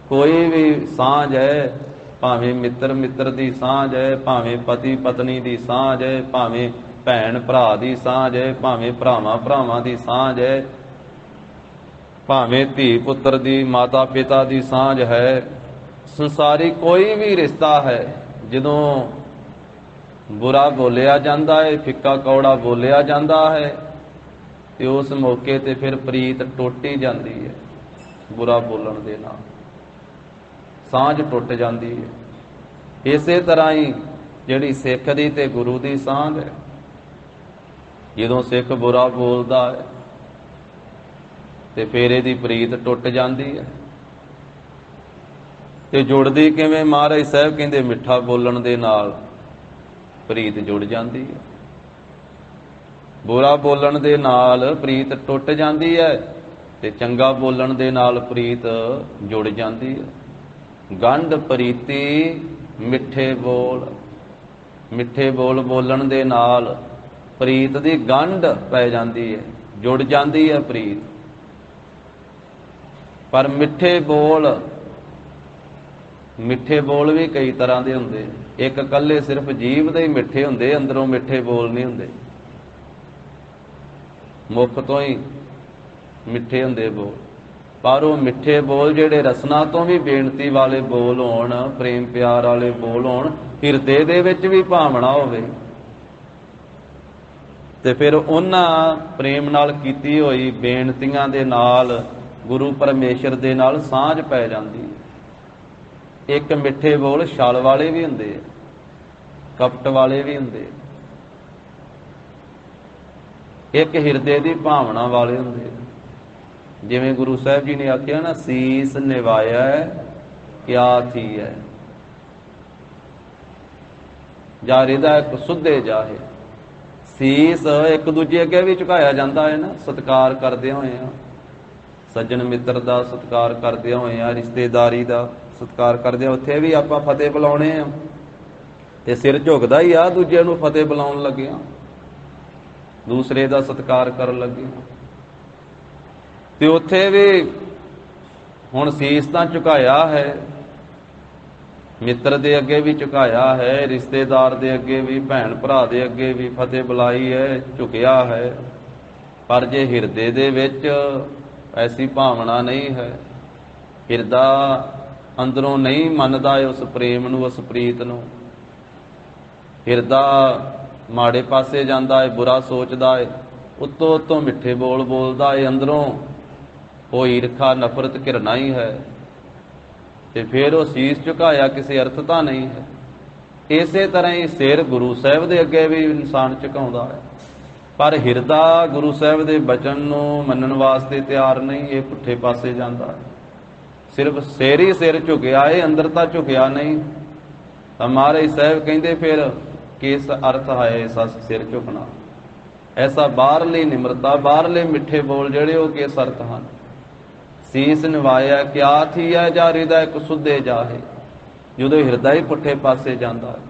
ਕੋਈ ਵੀ ਸਾਂਝ ਹੈ, ਭਾਵੇਂ ਮਿੱਤਰ ਮਿੱਤਰ ਦੀ ਸਾਂਝ ਹੈ, ਭਾਵੇਂ ਪਤੀ ਪਤਨੀ ਦੀ ਸਾਂਝ ਹੈ, ਭਾਵੇਂ ਭੈਣ ਭਰਾ ਦੀ ਸਾਂਝ ਹੈ, ਭਾਵੇਂ ਭਰਾਵਾਂ ਭਰਾਵਾਂ ਦੀ ਸਾਂਝ ਹੈ, ਭਾਵੇਂ ਧੀ ਪੁੱਤਰ ਦੀ ਮਾਤਾ ਪਿਤਾ ਦੀ ਸਾਂਝ ਹੈ, ਸੰਸਾਰੀ ਕੋਈ ਵੀ ਰਿਸ਼ਤਾ ਹੈ, ਜਦੋਂ ਬੁਰਾ ਬੋਲਿਆ ਜਾਂਦਾ ਹੈ, ਫਿੱਕਾ ਕੌੜਾ ਬੋਲਿਆ ਜਾਂਦਾ ਹੈ, ਤੇ ਉਸ ਮੌਕੇ ਤੇ ਫਿਰ ਪ੍ਰੀਤ ਟੁੱਟ ਹੀ ਜਾਂਦੀ ਹੈ। ਬੁਰਾ ਬੋਲਣ ਦੇ ਨਾਲ ਸਾਂਝ ਟੁੱਟ ਜਾਂਦੀ ਹੈ। ਇਸੇ ਤਰ੍ਹਾਂ ਹੀ ਜਿਹੜੀ ਸਿੱਖ ਦੀ ਤੇ ਗੁਰੂ ਦੀ ਸਾਂਝ ਹੈ, ਜਦੋਂ ਸਿੱਖ ਬੁਰਾ ਬੋਲਦਾ ਹੈ ਤੇ ਫਿਰ ਇਹਦੀ ਪ੍ਰੀਤ ਟੁੱਟ ਜਾਂਦੀ ਹੈ। ਤੇ ਜੁੜਦੀ ਕਿਵੇਂ? ਮਹਾਰਾਜ ਸਾਹਿਬ ਕਹਿੰਦੇ ਮਿੱਠਾ ਬੋਲਣ ਦੇ ਨਾਲ ਪ੍ਰੀਤ ਜੁੜ ਜਾਂਦੀ ਹੈ। ਬੁਰਾ ਬੋਲਣ ਦੇ ਨਾਲ ਪ੍ਰੀਤ ਟੁੱਟ ਜਾਂਦੀ ਹੈ ਤੇ ਚੰਗਾ ਬੋਲਣ ਦੇ ਨਾਲ ਪ੍ਰੀਤ ਜੁੜ ਜਾਂਦੀ ਹੈ। ਗੰਢ ਪ੍ਰੀਤੀ ਮਿੱਠੇ ਬੋਲ, ਮਿੱਠੇ ਬੋਲ ਬੋਲਣ ਦੇ ਨਾਲ ਪ੍ਰੀਤ ਦੀ ਗੰਢ ਪੈ ਜਾਂਦੀ ਹੈ, ਜੁੜ ਜਾਂਦੀ ਹੈ ਪ੍ਰੀਤ। ਪਰ ਮਿੱਠੇ ਬੋਲ ਵੀ ਕਈ ਤਰ੍ਹਾਂ ਦੇ ਹੁੰਦੇ। ਇੱਕ ਇਕੱਲੇ ਸਿਰਫ ਜੀਭ ਦੇ ਹੀ ਮਿੱਠੇ ਹੁੰਦੇ, ਅੰਦਰੋਂ ਮਿੱਠੇ ਬੋਲ ਨਹੀਂ ਹੁੰਦੇ। ਮੁੱਖ ਤੋਂ ਹੀ ਮਿੱਠੇ ਹੁੰਦੇ ਬੋਲ, ਪਰ ਉਹ ਮਿੱਠੇ ਬੋਲ ਜਿਹੜੇ ਰਸਨਾ ਤੋਂ ਵੀ ਬੇਨਤੀ ਵਾਲੇ ਬੋਲ ਹੋਣ, ਪ੍ਰੇਮ ਪਿਆਰ ਵਾਲੇ ਬੋਲ ਹੋਣ, ਹਿਰਦੇ ਦੇ ਵਿੱਚ ਵੀ ਭਾਵਨਾ ਹੋਵੇ, ਤੇ ਫਿਰ ਉਹਨਾਂ ਪ੍ਰੇਮ ਨਾਲ ਕੀਤੀ ਹੋਈ ਬੇਨਤੀਆਂ ਦੇ ਨਾਲ ਗੁਰੂ ਪਰਮੇਸ਼ਰ ਦੇ ਨਾਲ ਸਾਂਝ ਪੈ ਜਾਂਦੀ ਹੈ। ਇੱਕ ਮਿੱਠੇ ਬੋਲ ਛਲ ਵਾਲੇ ਵੀ ਹੁੰਦੇ, ਕਪਟ ਵਾਲੇ ਵੀ ਹੁੰਦੇ, ਇੱਕ ਹਿਰਦੇ ਦੀ ਭਾਵਨਾ ਵਾਲੇ ਹੁੰਦੇ। ਜਿਵੇਂ ਗੁਰੂ ਸਾਹਿਬ ਜੀ ਨੇ ਆਖਿਆ ਨਾ, ਸੀਸ ਨਿਵਾਇਆ ਕਿਆ ਥੀ ਹੈ, ਜਾ ਹਿਰਦਾ ਇੱਕ ਸੁੱਧੇ ਜਾਹੇ। ਸੀਸ ਇੱਕ ਦੂਜੇ ਅੱਗੇ ਵੀ ਝੁਕਾਇਆ ਜਾਂਦਾ ਹੈ ਨਾ, ਸਤਿਕਾਰ ਕਰਦੇ ਹੋਏ ਆ, ਸੱਜਣ ਮਿੱਤਰ ਦਾ ਸਤਿਕਾਰ ਕਰਦੇ ਹੋਏ ਆ, ਰਿਸ਼ਤੇਦਾਰੀ ਦਾ ਸਤਿਕਾਰ ਕਰਦੇ ਆ, ਉੱਥੇ ਵੀ ਆਪਾਂ ਫਤਿਹ ਬੁਲਾਉਣੇ ਆ ਤੇ ਸਿਰ ਝੁਕਦਾ ਹੀ ਆ ਦੂਜੇ ਨੂੰ ਫਤਿਹ ਬੁਲਾਉਣ ਲੱਗੇ ਆ, ਦੂਸਰੇ ਦਾ ਸਤਿਕਾਰ ਕਰਨ ਲੱਗੇ। ਤੇ ਉੱਥੇ ਵੀ ਹੁਣ ਸੀਸ ਤਾਂ ਝੁਕਾਇਆ ਹੈ, ਮਿੱਤਰ ਦੇ ਅੱਗੇ ਵੀ ਝੁਕਾਇਆ ਹੈ, ਰਿਸ਼ਤੇਦਾਰ ਦੇ ਅੱਗੇ ਵੀ, ਭੈਣ ਭਰਾ ਦੇ ਅੱਗੇ ਵੀ ਫਤਿਹ ਬੁਲਾਈ ਹੈ, ਝੁਕਿਆ ਹੈ। ਪਰ ਜੇ ਹਿਰਦੇ ਦੇ ਵਿੱਚ ਐਸੀ ਭਾਵਨਾ ਨਹੀਂ ਹੈ, ਹਿਰਦਾ ਅੰਦਰੋਂ ਨਹੀਂ ਮੰਨਦਾ ਉਸ ਪ੍ਰੇਮ ਨੂੰ, ਉਸ ਪ੍ਰੀਤ ਨੂੰ, ਹਿਰਦਾ ਮਾੜੇ ਪਾਸੇ ਜਾਂਦਾ ਹੈ, ਬੁਰਾ ਸੋਚਦਾ ਹੈ, ਉੱਤੋਂ ਮਿੱਠੇ ਬੋਲ ਬੋਲਦਾ ਹੈ, ਅੰਦਰੋਂ ਉਹ ਈਰਖਾ ਨਫ਼ਰਤ ਘਿਰਣਾ ਹੀ ਹੈ, ਤੇ ਫਿਰ ਉਹ ਸੀਸ ਝੁਕਾਇਆ ਕਿਸੇ ਅਰਥ ਤਾਂ ਨਹੀਂ ਹੈ। ਇਸੇ ਤਰ੍ਹਾਂ ਹੀ ਸਿਰ ਗੁਰੂ ਸਾਹਿਬ ਦੇ ਅੱਗੇ ਵੀ ਇਨਸਾਨ ਝੁਕਾਉਂਦਾ ਹੈ, ਪਰ ਹਿਰਦਾ ਗੁਰੂ ਸਾਹਿਬ ਦੇ ਬਚਨ ਨੂੰ ਮੰਨਣ ਵਾਸਤੇ ਤਿਆਰ ਨਹੀਂ, ਇਹ ਪੁੱਠੇ ਪਾਸੇ ਜਾਂਦਾ ਹੈ। ਸਿਰਫ ਸਿਰ ਹੀ ਸਿਰ ਝੁਕਿਆ ਹੈ, ਅੰਦਰ ਤਾਂ ਝੁਕਿਆ ਨਹੀਂ। ਤਾਂ ਮਹਾਰਾਜ ਸਾਹਿਬ ਕਹਿੰਦੇ ਫਿਰ ਕਿਸ ਅਰਥ ਹੈ ਐਸਾ ਸਿਰ ਝੁਕਣਾ, ਐਸਾ ਬਾਹਰਲੀ ਨਿਮਰਤਾ, ਬਾਹਰਲੇ ਮਿੱਠੇ ਬੋਲ ਜਿਹੜੇ ਉਹ ਕਿਸ ਅਰਥ ਹਨ? ਸੀਸ ਨਿਵਾਇਆ ਕਿਆ ਥੀ ਹੈ, ਜਾ ਹਿਰਦਾ ਇੱਕ ਸੁੱਧੇ ਜਾਹੇ, ਜਦੋਂ ਹਿਰਦਾ ਹੀ ਪੁੱਠੇ ਪਾਸੇ ਜਾਂਦਾ ਹੈ।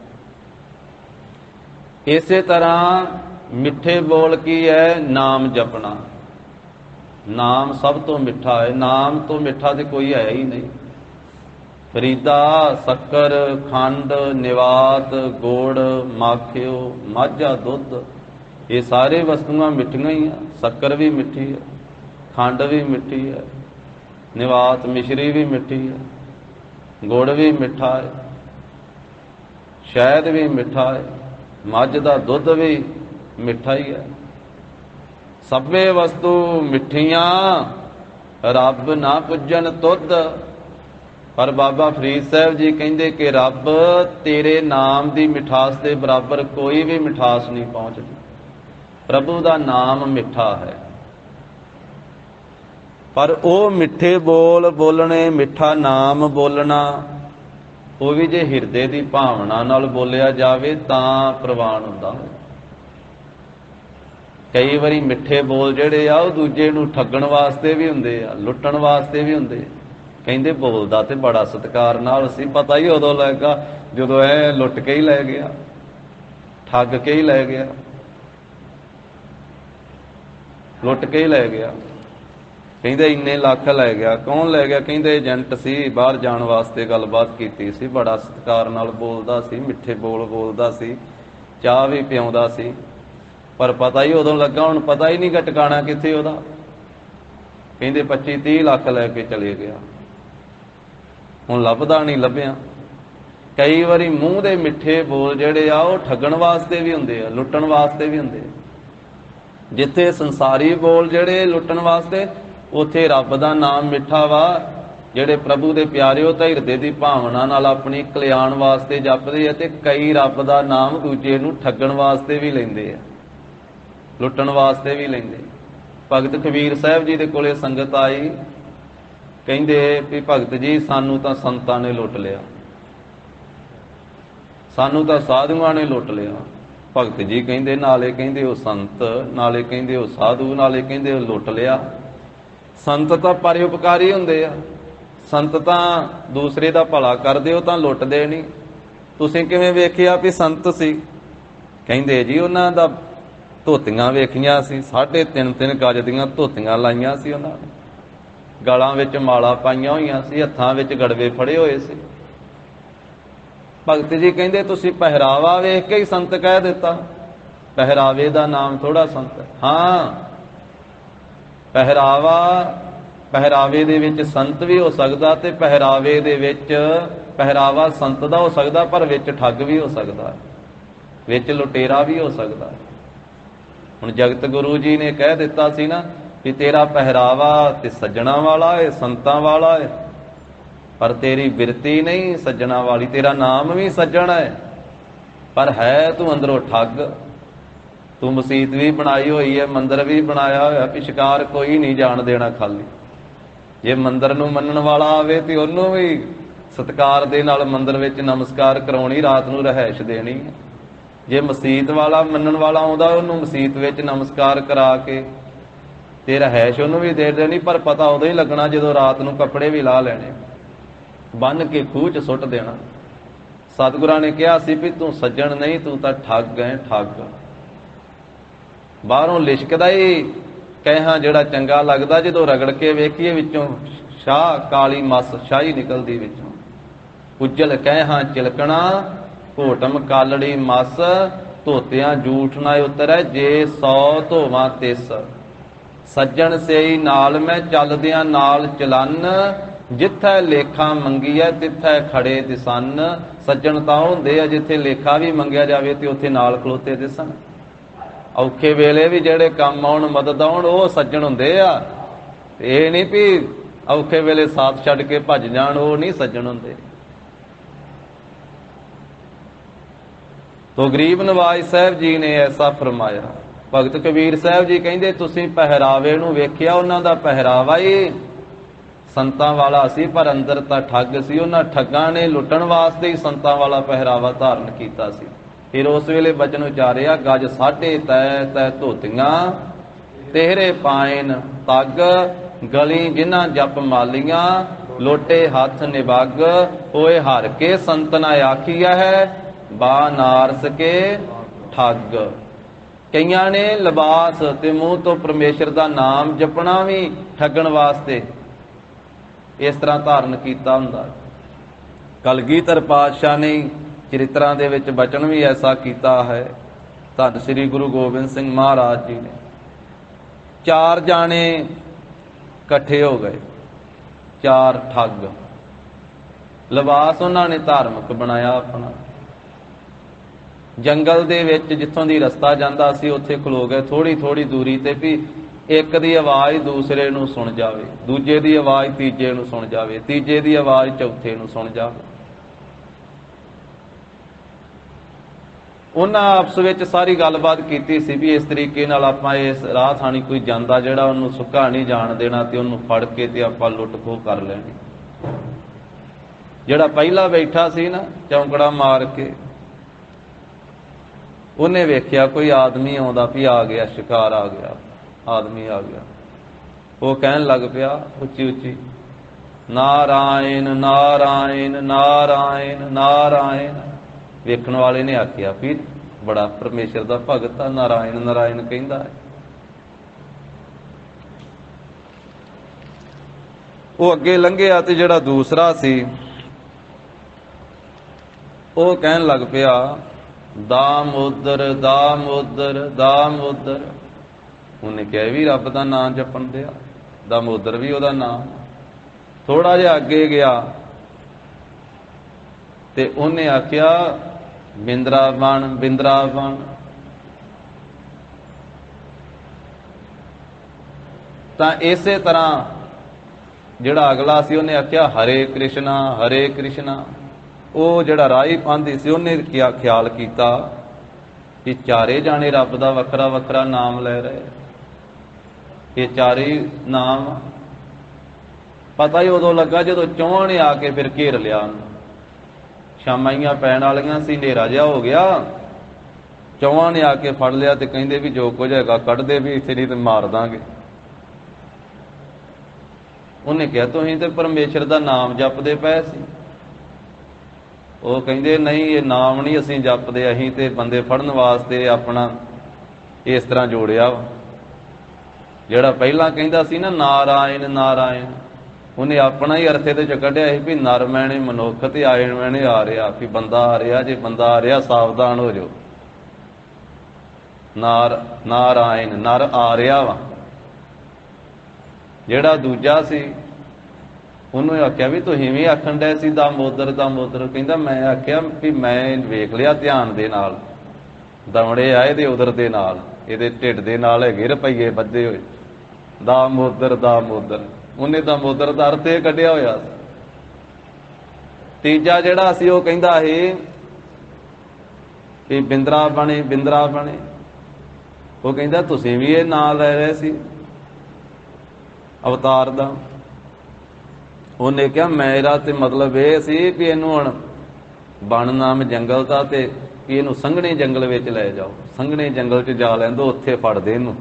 ਇਸੇ ਤਰ੍ਹਾਂ ਮਿੱਠੇ ਬੋਲ ਕੀ ਹੈ? ਨਾਮ ਜਪਣਾ। ਨਾਮ ਸਭ ਤੋਂ ਮਿੱਠਾ ਹੈ, ਨਾਮ ਤੋਂ ਮਿੱਠਾ ਤੇ ਕੋਈ ਹੈ ਹੀ ਨਹੀਂ। ਫਰੀਦਾ, ਸ਼ੱਕਰ, ਖੰਡ, ਨਿਵਾਤ, ਗੁੜ, ਮਾਖਿਓ, ਮਾਝਾ ਦੁੱਧ, ਇਹ ਸਾਰੇ ਵਸਤੂਆਂ ਮਿੱਠੀਆਂ ਹੀ ਆ। ਸ਼ੱਕਰ ਵੀ ਮਿੱਠੀ ਹੈ, ਖੰਡ ਵੀ ਮਿੱਠੀ ਹੈ, ਨਿਵਾਤ ਮਿਸ਼ਰੀ ਵੀ ਮਿੱਠੀ ਹੈ, ਗੁੜ ਵੀ ਮਿੱਠਾ ਹੈ, ਸ਼ਹਿਦ ਵੀ ਮਿੱਠਾ ਹੈ, ਮੱਝ ਦਾ ਦੁੱਧ ਵੀ ਮਿੱਠਾ ਹੀ ਹੈ। ਸਭੇ ਵਸਤੂ ਮਿੱਠੀਆਂ, ਰੱਬ ਨਾ ਪੁੱਜਣ ਤੁਧ। ਪਰ ਬਾਬਾ ਫਰੀਦ ਸਾਹਿਬ ਜੀ ਕਹਿੰਦੇ ਕਿ ਰੱਬ ਤੇਰੇ ਨਾਮ ਦੀ ਮਿਠਾਸ ਦੇ ਬਰਾਬਰ ਕੋਈ ਵੀ ਮਿਠਾਸ ਨਹੀਂ ਪਹੁੰਚਦੀ। ਪ੍ਰਭੂ ਦਾ ਨਾਮ ਮਿੱਠਾ ਹੈ, ਪਰ ਉਹ ਮਿੱਠੇ ਬੋਲ ਬੋਲਣੇ, ਮਿੱਠਾ ਨਾਮ ਬੋਲਣਾ, ਉਹ ਵੀ ਜੇ ਹਿਰਦੇ ਦੀ ਭਾਵਨਾ ਨਾਲ ਬੋਲਿਆ ਜਾਵੇ ਤਾਂ ਪ੍ਰਵਾਨ ਹੁੰਦਾ ਹੈ। ਕਈ ਵਾਰੀ ਮਿੱਠੇ ਬੋਲ ਜਿਹੜੇ ਆ ਉਹ ਦੂਜੇ ਨੂੰ ਠੱਗਣ ਵਾਸਤੇ ਵੀ ਹੁੰਦੇ ਆ, ਲੁੱਟਣ ਵਾਸਤੇ ਵੀ ਹੁੰਦੇ। ਕਹਿੰਦੇ ਬੋਲਦਾ ਤੇ ਬੜਾ ਸਤਿਕਾਰ ਨਾਲ ਸੀ, ਪਤਾ ਹੀ ਉਦੋਂ ਲੱਗਾ ਜਦੋਂ ਇਹ ਲੁੱਟ ਕੇ ਹੀ ਲੈ ਗਿਆ, ਠੱਗ ਕੇ ਹੀ ਲੈ ਗਿਆ, ਲੁੱਟ ਕੇ ਹੀ ਲੈ ਗਿਆ। ਕਹਿੰਦੇ ਇੰਨੇ ਲੱਖ ਲੈ ਗਿਆ। ਕੌਣ ਲੈ ਗਿਆ? ਕਹਿੰਦੇ ਏਜੰਟ ਸੀ, ਬਾਹਰ ਜਾਣ ਵਾਸਤੇ ਗੱਲਬਾਤ ਕੀਤੀ ਸੀ, ਬੜਾ ਸਤਿਕਾਰ ਨਾਲ ਬੋਲਦਾ ਸੀ, ਮਿੱਠੇ ਬੋਲ ਬੋਲਦਾ ਸੀ, ਚਾਹ ਵੀ ਪਿਆਉਂਦਾ ਸੀ। पर पता ही उदों लगा, हुण पता ही नहीं गा टिकाणा कित्थे उहदा। कहंदे 25-30 लाख लैके चले गया, हुण लभदा नहीं, लभ्या। कई वारी मूँह दे मिठे बोल जिहड़े आ ओह ठगण वास्ते भी हुंदे आ, लुੱਟਣ वास्ते भी हुंदे आ। जिथे संसारी बोल जिहड़े लुੱਟਣ वास्ते, उत्थे रब दा नाम मिठा वा। जिहड़े प्रभु दे प्यारे हो तां हिरदे दी भावना नाल अपनी कल्याण वास्ते जपदे आ, ते कई रब दा नाम दूजे नूं ठगण वास्ते भी लैंदे आ, लुੱਟਣ वास्ते भी लैंदे। भगत कबीर साहिब जी दे कोले संगत आई, कहंदे भी भगत जी सानू तां संतां ने लुੱਟ लिया, सानू तां साधुआं ने लुੱਟ लिया। भगत जी कहंदे नाले कहंदे ओ संत, नाले कहंदे ओ साधु, नाले कहंदे ओ लुੱਟ लिया। संत तां परोपकारी हुंदे आ, संत तां दूसरे दा भला करदे हो तां लुੱਟਦੇ नहीं। तुसीं किवें वेखिया भी संत सी? कहंदे जी उन्हां दा धोतियां वेखियां सी, 3.5 गज दीयां धोतियां लाइयां सी, उन्हां ने गलां विच माला पाईयां होईयां सी, हत्थां विच गड़वे फड़े होए सी। भगत जी कहंदे तुसीं पहरावा वेख के ही संत कह दिता, पहरावे दा नाम थोड़ा संत है। हाँ, पहरावा, पहरावे दे विच संत भी हो सकदा ते पहरावे दे विच पहरावा संत दा हो सकदा, पर विच ठग भी हो सकदा है, विच लुटेरा भी हो सकदा है। हुण जगत गुरु जी ने कह दिता सी ना कि तेरा पहरावा ते सज्जणा वाला है, संतां वाला है, पर तेरी बिरती नहीं सज्जणा वाली। तेरा नाम भी सज्जण है, पर है तू अंदरों ठग। तू मसीत भी बनाई हुई है, मंदिर भी बनाया होया, भी शिकार कोई नहीं जान देना खाली। जे मंदिर नूं मनण वाला आवे ते ओनूं भी सत्कार दे नाल मंदिर विच नमस्कार कराउणी, रात नूं रहैश देनी है। जे मसीत वाला मनण वाला आउंदा, ओनूं मसीत विच नमस्कार करा के ते रहैश ओनूं भी दे देनी, पर पता उदों ही लगना जदों रात नूं कपड़े भी ला लैणे, बन के खूह च सुੱਟ देना। सतगुरां ने कहा सी भी तू सज्जण नहीं, तू तां ठग है, ठग। बाहरों लिशकदा ही ਕਹਿਹਾਂ ਜਿਹੜਾ ਚੰਗਾ ਲੱਗਦਾ, ਜਦੋਂ ਰਗੜ ਕੇ ਵੇਖੀਏ ਵਿੱਚੋਂ ਸ਼ਾਹ ਕਾਲੀ ਮਸ ਸ਼ਾਹੀ ਨਿਕਲਦੀ ਵਿੱਚੋਂ। ਉਜਲ ਕਹਿਹਾਂ ਚਿਲਕਣਾ ਘੋਟਮ ਕਾਲੜੀ ਮਸ, ਧੋਤਿਆਂ ਜੂਠ ਨਾ ਉਤਰੈ ਜੇ 100 ਧੋਵਾਂ ਤਿਸ। ਸੱਜਣ ਸੇਈ ਨਾਲ ਮੈਂ ਚੱਲਦਿਆਂ ਨਾਲ ਚਲਨ, ਜਿੱਥੈ ਲੇਖਾ ਮੰਗੀਐ ਤਿੱਥੈ ਖੜੇ ਦਿਸਨ। ਸੱਜਣ ਤਾਂ ਹੁੰਦੇ ਆ ਜਿੱਥੇ ਲੇਖਾ ਵੀ ਮੰਗਿਆ ਜਾਵੇ ਤੇ ਉੱਥੇ ਨਾਲ ਖਲੋਤੇ ਦਿਸਣ। ਔਖੇ ਵੇਲੇ ਵੀ ਜਿਹੜੇ ਕੰਮ ਆਉਣ, ਮਦਦ ਆਉਣ, ਉਹ ਸੱਜਣ ਹੁੰਦੇ ਆ। ਇਹ ਨਹੀਂ ਵੀ ਔਖੇ ਵੇਲੇ ਸਾਥ ਛੱਡ ਕੇ ਭੱਜ ਜਾਣ, ਉਹ ਨਹੀਂ ਸੱਜਣ ਹੁੰਦੇ। ਤੋ ਗਰੀਬ ਨਵਾਜ ਸਾਹਿਬ ਜੀ ਨੇ ਐਸਾ ਫਰਮਾਇਆ। ਭਗਤ ਕਬੀਰ ਸਾਹਿਬ ਜੀ ਕਹਿੰਦੇ ਤੁਸੀਂ ਪਹਿਰਾਵੇ ਨੂੰ ਵੇਖਿਆ, ਉਹਨਾਂ ਦਾ ਪਹਿਰਾਵਾ ਹੀ ਸੰਤਾਂ ਵਾਲਾ ਸੀ, ਪਰ ਅੰਦਰ ਤਾਂ ਠੱਗ ਸੀ। ਉਹਨਾਂ ਠੱਗਾਂ ਨੇ ਲੁੱਟਣ ਵਾਸਤੇ ਹੀ ਸੰਤਾਂ ਵਾਲਾ ਪਹਿਰਾਵਾ ਧਾਰਨ ਕੀਤਾ ਸੀ। फिर उस वेले बचन उचारिया, गज 3.5 तै धोतियां तेरे पायन तग, गली जिन्हां जप मालियां लोटे हाथ निबग। होए हर के संत ना आखिया है, बा नारस के ठग। कईयां ने लिबास ते मूँह तो परमेश्वर दा नाम जपना भी ठगण वास्ते इस तरह धारण कीता हुंदा। कलगीधर पातशाह ने चरित्रां दे विच बचन भी ऐसा किया है। धन श्री गुरु गोबिंद सिंह महाराज जी ने 4 जाने इकट्ठे हो गए, 4 ठग। लिबास उन्होंने धार्मिक बनाया अपना। जंगल दे विच जिथों दी रस्ता जांदा सी उत्थे खलो गए थोड़ी थोड़ी दूरी ते भी एक दी आवाज़ दूसरे नूं सुण जावे, दूजे दी आवाज़ तीजे नूं सुण जावे, तीजे दी आवाज़ चौथे नूं सुण जावे। उन्हां आपस विच सारी गलबात कीती सी भी इस तरीके नाल आपां इस राह थाणी कोई जांदा जिहड़ा उहनूं सुक्का नहीं जाण देना ते उहनूं फड़ के ते आपां लुੱਟ ਖੋਹ कर लैणी। जिहड़ा पहिला बैठा सी ना चौंकड़ा मार के, उहने वेखिया कोई आदमी आउंदा भी आ गया, शिकार आ गया, आदमी आ गया। वो कहण लग पिया उच्ची उच्ची, नारायण नारायण नारायण नारायण। वेखण वाले ने आखिया भी बड़ा परमेश्वर दा भगत आ, नारायण नारायण कहंदा है। वो अगे लंघिया ते जिहड़ा दूसरा सी वो कहण लग पिया ਦਾਮੋਦਰ ਦਾਮੋਦਰ ਦਾਮੋਦਰ। ਉਹਨੇ ਕਿਹਾ ਵੀ ਰੱਬ ਦਾ ਨਾਮ ਜਪਣ ਦਿਆ, ਦਾਮੋਦਰ ਵੀ ਉਹਦਾ ਨਾਮ। ਥੋੜਾ ਜਿਹਾ ਅੱਗੇ ਗਿਆ ਤੇ ਉਹਨੇ ਆਖਿਆ ਬਿੰਦਰਾਵਨ ਬਿੰਦਰਾਵਨ। ਤਾਂ ਇਸੇ ਤਰ੍ਹਾਂ ਜਿਹੜਾ ਅਗਲਾ ਸੀ ਉਹਨੇ ਆਖਿਆ ਹਰੇ ਕ੍ਰਿਸ਼ਨਾ ਹਰੇ ਕ੍ਰਿਸ਼ਨਾ। ਉਹ ਜਿਹੜਾ ਰਾਹੀ ਪਾਂਦੀ ਸੀ ਉਹਨੇ ਖਿਆਲ ਕੀਤਾ ਕਿ ਚਾਰੇ ਜਾਣੇ ਰੱਬ ਦਾ ਵੱਖਰਾ ਵੱਖਰਾ ਨਾਮ ਲੈ ਰਹੇ, ਇਹ ਚਾਰੇ ਨਾਮ। ਪਤਾ ਹੀ ਉਦੋਂ ਲੱਗਾ ਜਦੋਂ ਚੌਹਾਂ ਨੇ ਆ ਕੇ ਫਿਰ ਘੇਰ ਲਿਆ ਉਹਨੂੰ। ਸ਼ਾਮਾਈਆਂ ਪੈਣ ਵਾਲੀਆਂ ਸੀ, ਹਨੇਰਾ ਜਿਹਾ ਹੋ ਗਿਆ। ਚੌਹਾਂ ਨੇ ਆ ਕੇ ਫੜ ਲਿਆ ਤੇ ਕਹਿੰਦੇ ਵੀ ਜੋ ਕੁਝ ਹੈਗਾ ਕੱਢ ਦੇ, ਵੀ ਇੱਥੇ ਨਹੀਂ ਤੇ ਮਾਰ ਦਾਂਗੇ। ਉਹਨੇ ਕਿਹਾ ਤੁਸੀਂ ਤੇ ਪਰਮੇਸ਼ਰ ਦਾ ਨਾਮ ਜਪਦੇ ਪਏ ਸੀ। ਉਹ ਕਹਿੰਦੇ ਨਹੀਂ, ਇਹ ਨਾਮ ਨਹੀਂ ਅਸੀਂ ਜਪਦੇ, ਅਸੀਂ ਤੇ ਬੰਦੇ ਫੜਨ ਵਾਸਤੇ ਆਪਣਾ ਇਸ ਤਰ੍ਹਾਂ ਜੋੜਿਆ। ਜਿਹੜਾ ਪਹਿਲਾਂ ਕਹਿੰਦਾ ਸੀ ਨਾ ਨਾਰਾਇਣ ਨਾਰਾਇਣ, ਉਹਨੇ ਆਪਣਾ ਹੀ ਅਰਥ ਇਹਦੇ ਚ ਕੱਢਿਆ ਸੀ ਵੀ ਨਰ ਮੈਣੇ ਮਨੁੱਖ ਤੇ ਆਇਣ ਮੈਣੇ ਆ ਰਿਹਾ, ਵੀ ਬੰਦਾ ਆ ਰਿਹਾ, ਜੇ ਬੰਦਾ ਆ ਰਿਹਾ ਸਾਵਧਾਨ ਹੋ ਜਾਓ। ਨਾਰਾਇਣ ਨਰ ਆ ਰਿਹਾ ਵਾ। ਜਿਹੜਾ ਦੂਜਾ ਸੀ ਉਹਨੂੰ ਆਖਿਆ ਵੀ ਤੁਸੀਂ ਵੀ ਆਖਣ ਡਏ ਸੀ ਦਾਮੋਦਰ ਦਾਮੋਦਰ। ਕਹਿੰਦਾ ਮੈਂ ਆਖਿਆ ਵੀ ਮੈਂ ਵੇਖ ਲਿਆ ਧਿਆਨ ਦੇ ਨਾਲ, ਦਮੜੇ ਆ ਇਹਦੇ ਉਦਰ ਦੇ ਨਾਲ, ਇਹਦੇ ਢਿੱਡ ਦੇ ਨਾਲ ਹੈਗੇ ਰੁਪਈਏ ਬੱਧੇ ਹੋਏ। ਦਾਮੋਦਰ ਦਾਮੋਦਰ, ਉਹਨੇ ਦਾਮੋਦਰ ਦਾ ਅਰਥ ਇਹ ਕੱਢਿਆ ਹੋਇਆ ਸੀ। ਤੀਜਾ ਜਿਹੜਾ ਸੀ ਉਹ ਕਹਿੰਦਾ ਸੀ ਵੀ ਬਿੰਦਰਾ ਬਣੇ ਬਿੰਦਰਾ ਬਣੇ। ਉਹ ਕਹਿੰਦਾ ਤੁਸੀਂ ਵੀ ਇਹ ਨਾਂ ਲੈ ਰਹੇ ਸੀ ਅਵਤਾਰ ਦਾ। ਉਹਨੇ ਕਿਹਾ ਮੇਰਾ ਤੇ ਮਤਲਬ ਇਹ ਸੀ ਵੀ ਇਹਨੂੰ ਹੁਣ ਬਣ ਨਾਮ ਜੰਗਲ ਦਾ ਤੇ ਵੀ ਇਹਨੂੰ ਸੰਘਣੇ ਜੰਗਲ ਵਿੱਚ ਲੈ ਜਾਓ, ਸੰਘਣੇ ਜੰਗਲ 'ਚ ਜਾ ਲੈਂਦੋ, ਉੱਥੇ ਫੜਦੇ ਇਹਨੂੰ।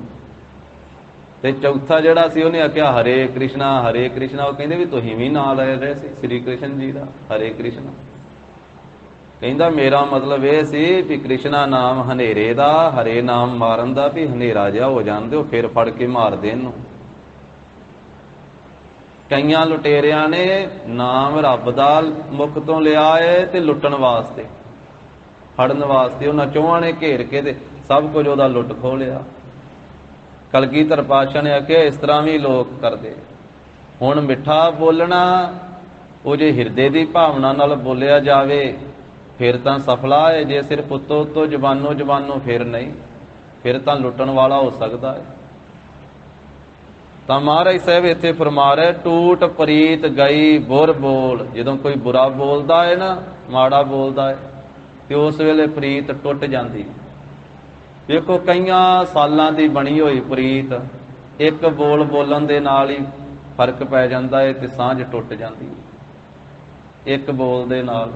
ਤੇ ਚੌਥਾ ਜਿਹੜਾ ਸੀ ਉਹਨੇ ਆਖਿਆ ਹਰੇ ਕ੍ਰਿਸ਼ਨਾ ਹਰੇ ਕ੍ਰਿਸ਼ਨਾ। ਉਹ ਕਹਿੰਦੇ ਵੀ ਤੁਸੀਂ ਵੀ ਨਾਂ ਲੈ ਰਹੇ ਸੀ ਸ੍ਰੀ ਕ੍ਰਿਸ਼ਨ ਜੀ ਦਾ, ਹਰੇ ਕ੍ਰਿਸ਼ਨਾ। ਕਹਿੰਦਾ ਮੇਰਾ ਮਤਲਬ ਇਹ ਸੀ ਵੀ ਕ੍ਰਿਸ਼ਨਾ ਨਾਮ ਹਨੇਰੇ ਦਾ, ਹਰੇ ਨਾਮ ਮਾਰਨ ਦਾ, ਵੀ ਹਨੇਰਾ ਜਿਹਾ ਹੋ ਜਾਂਦੇ ਉਹ ਫਿਰ ਫੜ ਕੇ ਮਾਰਦੇ ਇਹਨੂੰ। ਕਈਆਂ ਲੁਟੇਰਿਆਂ ਨੇ ਨਾਮ ਰੱਬ ਦਾ ਮੁਖ ਤੋਂ ਲਿਆ ਹੈ ਤੇ ਲੁੱਟਣ ਵਾਸਤੇ, ਫੜਨ ਵਾਸਤੇ। ਉਹਨਾਂ ਚੌਹਾਂ ਨੇ ਘੇਰ ਕੇ ਤੇ ਸਭ ਕੁਝ ਉਹਦਾ ਲੁੱਟ ਖੋਹ ਲਿਆ। ਕਲਗੀਧਰ ਪਾਤਸ਼ਾਹ ਨੇ ਆਖਿਆ ਇਸ ਤਰ੍ਹਾਂ ਵੀ ਲੋਕ ਕਰਦੇ। ਹੁਣ ਮਿੱਠਾ ਬੋਲਣਾ ਉਹ ਜੇ ਹਿਰਦੇ ਦੀ ਭਾਵਨਾ ਨਾਲ ਬੋਲਿਆ ਜਾਵੇ ਫਿਰ ਤਾਂ ਸਫਲਾ ਹੈ, ਜੇ ਸਿਰਫ ਉੱਤੋਂ ਉੱਤੋਂ ਜ਼ਬਾਨੋਂ ਜ਼ਬਾਨੋਂ ਫਿਰ ਨਹੀਂ, ਫਿਰ ਤਾਂ ਲੁੱਟਣ ਵਾਲਾ ਹੋ ਸਕਦਾ ਹੈ। ਤਾਂ ਮਹਾਰਾਜ ਸਾਹਿਬ ਇੱਥੇ ਫਰਮਾ ਰਹੇ ਟੂਟ ਪ੍ਰੀਤ ਗਈ ਬੁਰ ਬੋਲ। ਜਦੋਂ ਕੋਈ ਬੁਰਾ ਬੋਲਦਾ ਹੈ ਨਾ, ਮਾੜਾ ਬੋਲਦਾ ਹੈ, ਤੇ ਉਸ ਵੇਲੇ ਪ੍ਰੀਤ ਟੁੱਟ ਜਾਂਦੀ। ਵੇਖੋ ਕਈਆਂ ਸਾਲਾਂ ਦੀ ਬਣੀ ਹੋਈ ਪ੍ਰੀਤ ਇੱਕ ਬੋਲ ਬੋਲਣ ਦੇ ਨਾਲ ਹੀ ਫਰਕ ਪੈ ਜਾਂਦਾ ਹੈ ਤੇ ਸਾਂਝ ਟੁੱਟ ਜਾਂਦੀ ਹੈ। ਇੱਕ ਬੋਲ ਦੇ ਨਾਲ